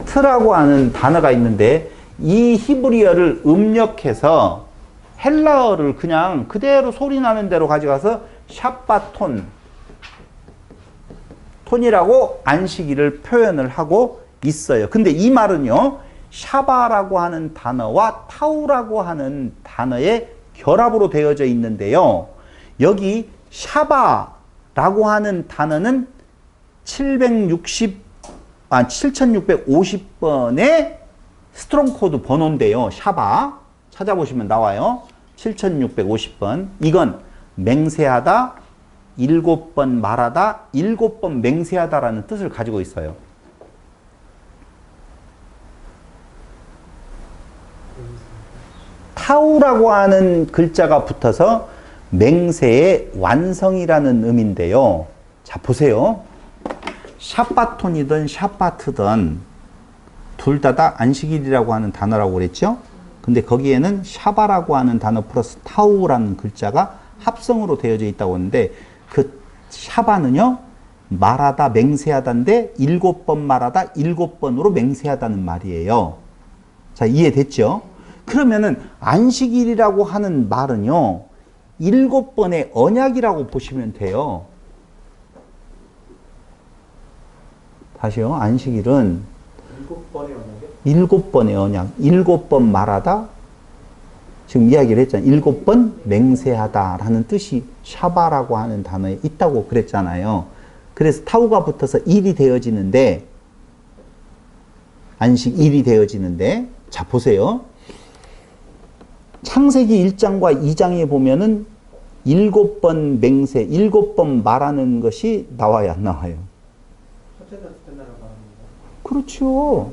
트라고 하는 단어가 있는데 이 히브리어를 음력해서 헬라어를 그냥 그대로 소리 나는 대로 가져가서 샤바톤 톤이라고 안식일을 표현을 하고 있어요. 근데 이 말은요, 샤바라고 하는 단어와 타우라고 하는 단어의 결합으로 되어져 있는데요. 여기 샤바라고 하는 단어는 7650번의 스트롱 코드 번호인데요. 샤바 찾아보시면 나와요. 7650번. 이건 맹세하다, 7번 말하다, 7번 맹세하다라는 뜻을 가지고 있어요. 타우라고 하는 글자가 붙어서 맹세의 완성이라는 의미인데요. 자, 보세요. 샤바톤이든 샤바트든 둘 다 안식일이라고 하는 단어라고 그랬죠? 근데 거기에는 샤바라고 하는 단어 플러스 타우라는 글자가 합성으로 되어져 있다고 하는데 그 샤바는요, 말하다, 맹세하다인데 7번 말하다, 7번으로 맹세하다는 말이에요. 자, 이해됐죠? 그러면은 안식일이라고 하는 말은요, 7번의 언약이라고 보시면 돼요. 다시요. 안식일은 7번의 언약이요? 7번의 언약. 7번 말하다, 지금 이야기를 했잖아요. 7번 맹세하다라는 뜻이 샤바라고 하는 단어에 있다고 그랬잖아요. 그래서 타우가 붙어서 일이 되어지는데, 안식 일이 되어지는데, 자 보세요. 창세기 1장과 2장에 보면은 7번 맹세, 7번 말하는 것이 나와요, 안 나와요? 첫째 날, 둘째 날을 말합니다. 그렇죠.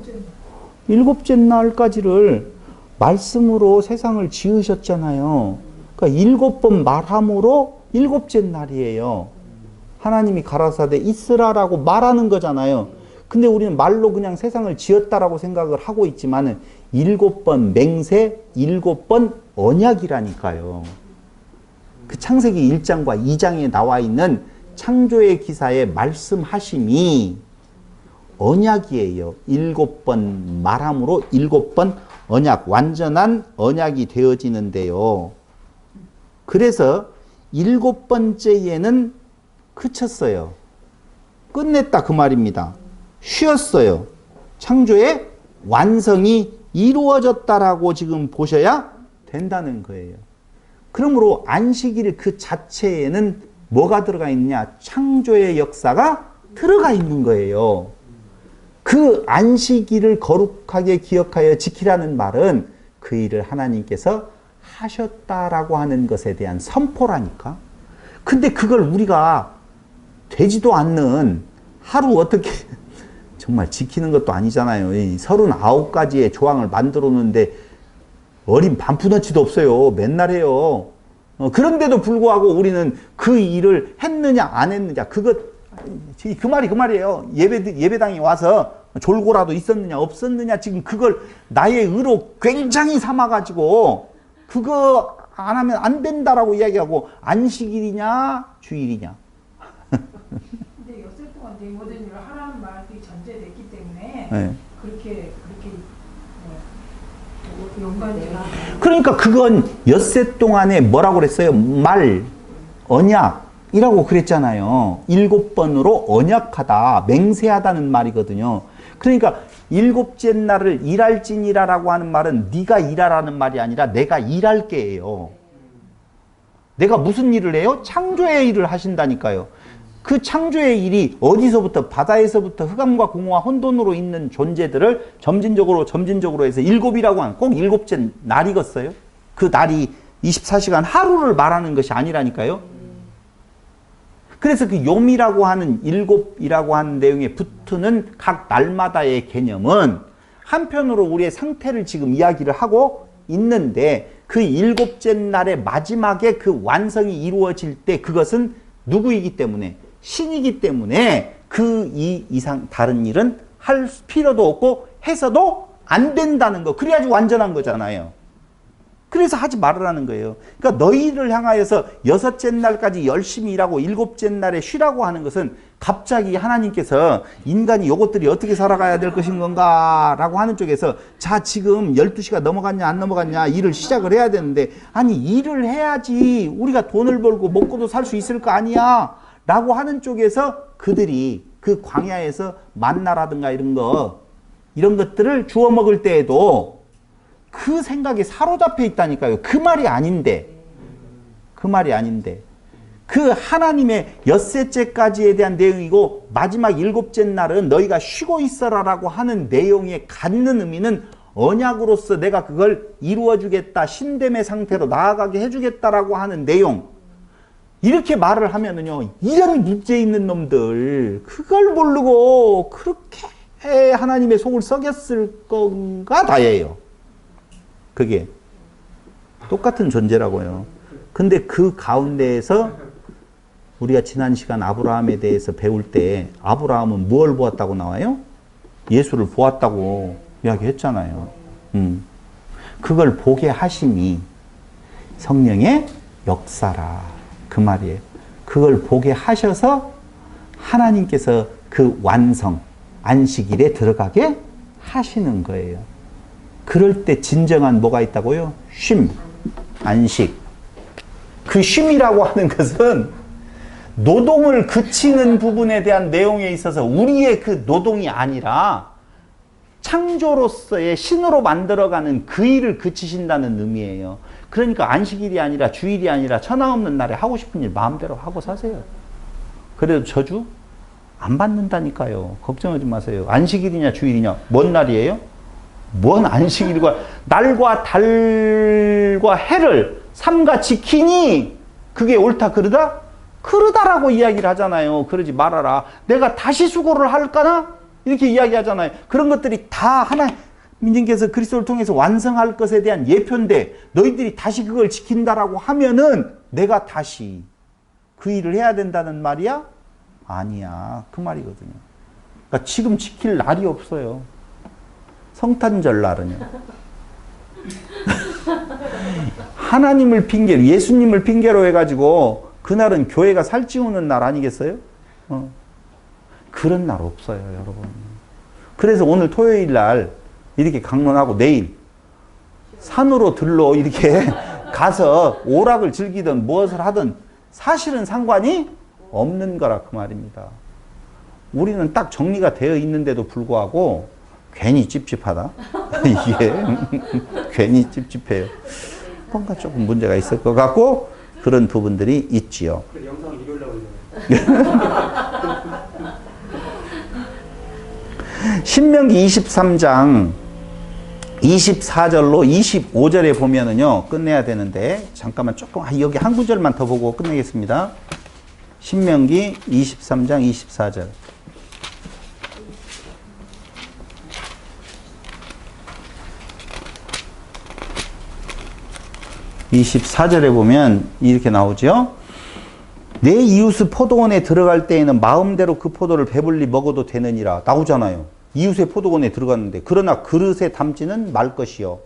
7째 날까지를 말씀으로 세상을 지으셨잖아요. 그러니까 7번 말함으로 7째 날이에요. 하나님이 가라사대 있으라라고 말하는 거잖아요. 근데 우리는 말로 그냥 세상을 지었다라고 생각을 하고 있지만은 7번 맹세, 7번 언약이라니까요. 그 창세기 1장과 2장에 나와 있는 창조의 기사에 말씀하심이 언약이에요. 7번 말함으로 7번 언약, 완전한 언약이 되어지는데요. 그래서 7번째에는 그쳤어요. 끝냈다 그 말입니다. 쉬었어요. 창조의 완성이 이루어졌다라고 지금 보셔야 된다는 거예요. 그러므로 안식일 그 자체에는 뭐가 들어가 있느냐? 창조의 역사가 들어가 있는 거예요. 그 안식일을 거룩하게 기억하여 지키라는 말은 그 일을 하나님께서 하셨다라고 하는 것에 대한 선포라니까. 근데 그걸 우리가 되지도 않는 하루 어떻게 정말 지키는 것도 아니잖아요. 39가지의 조항을 만들어 놓는데 어린 반푼어치도 없어요. 맨날 해요. 그런데도 불구하고 우리는 그 일을 했느냐 안 했느냐 그 말이에요. 예배당에 와서 졸고라도 있었느냐 없었느냐 지금 그걸 나의 의로 굉장히 삼아가지고 그거 안 하면 안 된다라고 이야기하고 안식일이냐 주일이냐. 근데 엿새 동안 내 모든 일을 하라는 말이 전제됐기 때문에 네. 그렇게 연관이 그러니까 그건 엿새 동안에 뭐라고 그랬어요? 말, 언약이라고 그랬잖아요. 7번으로 언약하다, 맹세하다는 말이거든요. 그러니까 7째 날을 일할지니라라고 하는 말은 네가 일하라는 말이 아니라 내가 일할게예요. 내가 무슨 일을 해요? 창조의 일을 하신다니까요. 그 창조의 일이 어디서부터 바다에서부터 흑암과 공허와 혼돈으로 있는 존재들을 점진적으로 해서 7이라고 하는 꼭 7째 날이겠어요? 그 날이 24시간 하루를 말하는 것이 아니라니까요. 그래서 그 요미라고 하는 7이라고 하는 내용에 붙는 각 날마다의 개념은 한편으로 우리의 상태를 지금 이야기를 하고 있는데 그 7째 날의 마지막에 그 완성이 이루어질 때 그것은 누구이기 때문에 신이기 때문에 그 이상 다른 일은 할 필요도 없고 해서도 안 된다는 거. 그래야지 완전한 거잖아요. 그래서 하지 말으라는 거예요. 그러니까 너희를 향하여서 6째 날까지 열심히 일하고 7째 날에 쉬라고 하는 것은 갑자기 하나님께서 인간이 요것들이 어떻게 살아가야 될 것인 건가 라고 하는 쪽에서 자 지금 12시가 넘어갔냐 안 넘어갔냐 일을 시작을 해야 되는데 아니 일을 해야지 우리가 돈을 벌고 먹고도 살 수 있을 거 아니야 라고 하는 쪽에서 그들이 그 광야에서 만나라든가 이런 것들을 주워 먹을 때에도 그 생각에 사로잡혀 있다니까요. 그 말이 아닌데 그 하나님의 엿새째까지에 대한 내용이고 마지막 7째 날은 너희가 쉬고 있어라라고 하는 내용에 갖는 의미는 언약으로서 내가 그걸 이루어주겠다, 신됨의 상태로 나아가게 해주겠다라고 하는 내용. 이렇게 말을 하면은요, 이런 문제 있는 놈들 그걸 모르고 그렇게 하나님의 속을 썩였을 건가 다예요. 그게 똑같은 존재라고요. 근데 그 가운데에서 우리가 지난 시간 아브라함에 대해서 배울 때 아브라함은 무엇을 보았다고 나와요? 예수를 보았다고 이야기했잖아요. 그걸 보게 하심이 성령의 역사라 그 말이에요. 그걸 보게 하셔서 하나님께서 그 완성 안식일에 들어가게 하시는 거예요. 그럴 때 진정한 뭐가 있다고요? 쉼, 안식. 그 쉼이라고 하는 것은 노동을 그치는 부분에 대한 내용에 있어서 우리의 그 노동이 아니라 창조로서의 신으로 만들어가는 그 일을 그치신다는 의미예요. 그러니까 안식일이 아니라 주일이 아니라 천하 없는 날에 하고 싶은 일 마음대로 하고 사세요. 그래도 저주 안 받는다니까요. 걱정하지 마세요. 안식일이냐 주일이냐 뭔 날이에요? 뭔 안식일과 날과 달과 해를 삼가 지키니 그게 옳다 그르다? 그러다라고 이야기를 하잖아요. 그러지 말아라. 내가 다시 수고를 할까나? 이렇게 이야기하잖아요. 그런 것들이 다 하나님께서 그리스도를 통해서 완성할 것에 대한 예표인데 너희들이 다시 그걸 지킨다라고 하면은 내가 다시 그 일을 해야 된다는 말이야? 아니야. 그 말이거든요. 그러니까 지금 지킬 날이 없어요. 성탄절 날은요. 하나님을 핑계로, 예수님을 핑계로 해가지고 그날은 교회가 살찌우는 날 아니겠어요? 그런 날 없어요, 여러분. 그래서 오늘 토요일 날 이렇게 강론하고 내일 산으로 들러 이렇게 가서 오락을 즐기든 무엇을 하든 사실은 상관이 없는 거라 그 말입니다. 우리는 딱 정리가 되어 있는데도 불구하고 괜히 찝찝하다. 이게 괜히 찝찝해요. 뭔가 조금 문제가 있을 것 같고 그런 부분들이 있지요. 그 영상 이러려고 그러네. 신명기 23장 24절로 25절에 보면은요, 끝내야 되는데, 잠깐만 조금, 여기 한 구절만 더 보고 끝내겠습니다. 신명기 23장 24절. (24절에) 보면 이렇게 나오죠. 내 이웃의 포도원에 들어갈 때에는 마음대로 그 포도를 배불리 먹어도 되느니라 나오잖아요. 이웃의 포도원에 들어갔는데 그러나 그릇에 담지는 말 것이요.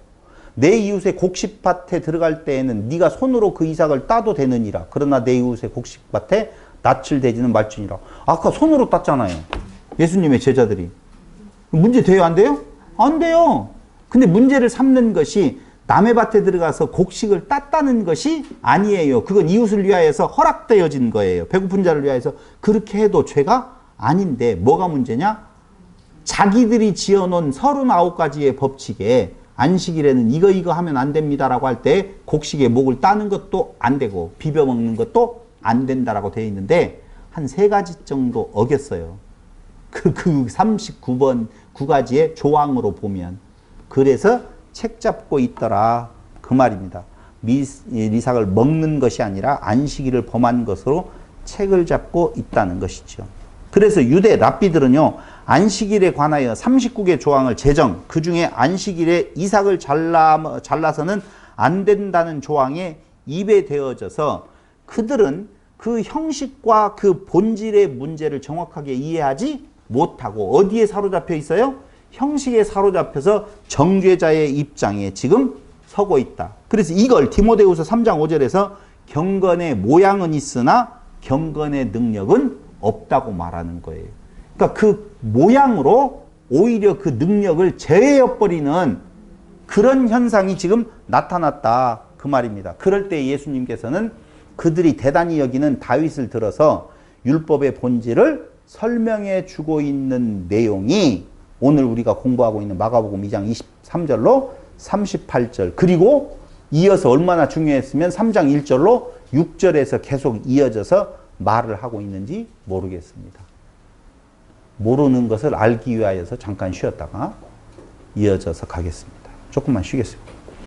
내 이웃의 곡식밭에 들어갈 때에는 네가 손으로 그 이삭을 따도 되느니라. 그러나 내 이웃의 곡식밭에 낯을 대지는 말지니라. 아까 손으로 땄잖아요. 예수님의 제자들이. 문제 돼요? 안 돼요? 안 돼요. 근데 문제를 삼는 것이 남의 밭에 들어가서 곡식을 땄다는 것이 아니에요. 그건 이웃을 위하여서 허락되어진 거예요. 배고픈 자를 위하여서 그렇게 해도 죄가 아닌데 뭐가 문제냐? 자기들이 지어놓은 39가지의 법칙에 안식일에는 이거 하면 안 됩니다라고 할 때 곡식의 목을 따는 것도 안 되고 비벼 먹는 것도 안 된다라고 되어 있는데 한 3가지 정도 어겼어요. 그 39번 9가지의 조항으로 보면. 그래서 책 잡고 있더라 그 말입니다. 이삭을 먹는 것이 아니라 안식일을 범한 것으로 책을 잡고 있다는 것이죠. 그래서 유대 랍비들은요, 안식일에 관하여 39개 조항을 제정, 그 중에 안식일에 이삭을 잘라서는 안 된다는 조항에 입에되어져서 그들은 그 형식과 그 본질의 문제를 정확하게 이해하지 못하고 어디에 사로잡혀 있어요? 형식에 사로잡혀서 정죄자의 입장에 지금 서고 있다. 그래서 이걸 디모데후서 3장 5절에서 경건의 모양은 있으나 경건의 능력은 없다고 말하는 거예요. 그러니까 그 모양으로 오히려 그 능력을 제외해버리는 그런 현상이 지금 나타났다 그 말입니다. 그럴 때 예수님께서는 그들이 대단히 여기는 다윗을 들어서 율법의 본질을 설명해 주고 있는 내용이 오늘 우리가 공부하고 있는 마가복음 2장 23절로 38절 그리고 이어서 얼마나 중요했으면 3장 1절로 6절에서 계속 이어져서 말을 하고 있는지 모르겠습니다. 모르는 것을 알기 위하여서 잠깐 쉬었다가 이어져서 가겠습니다. 조금만 쉬겠습니다.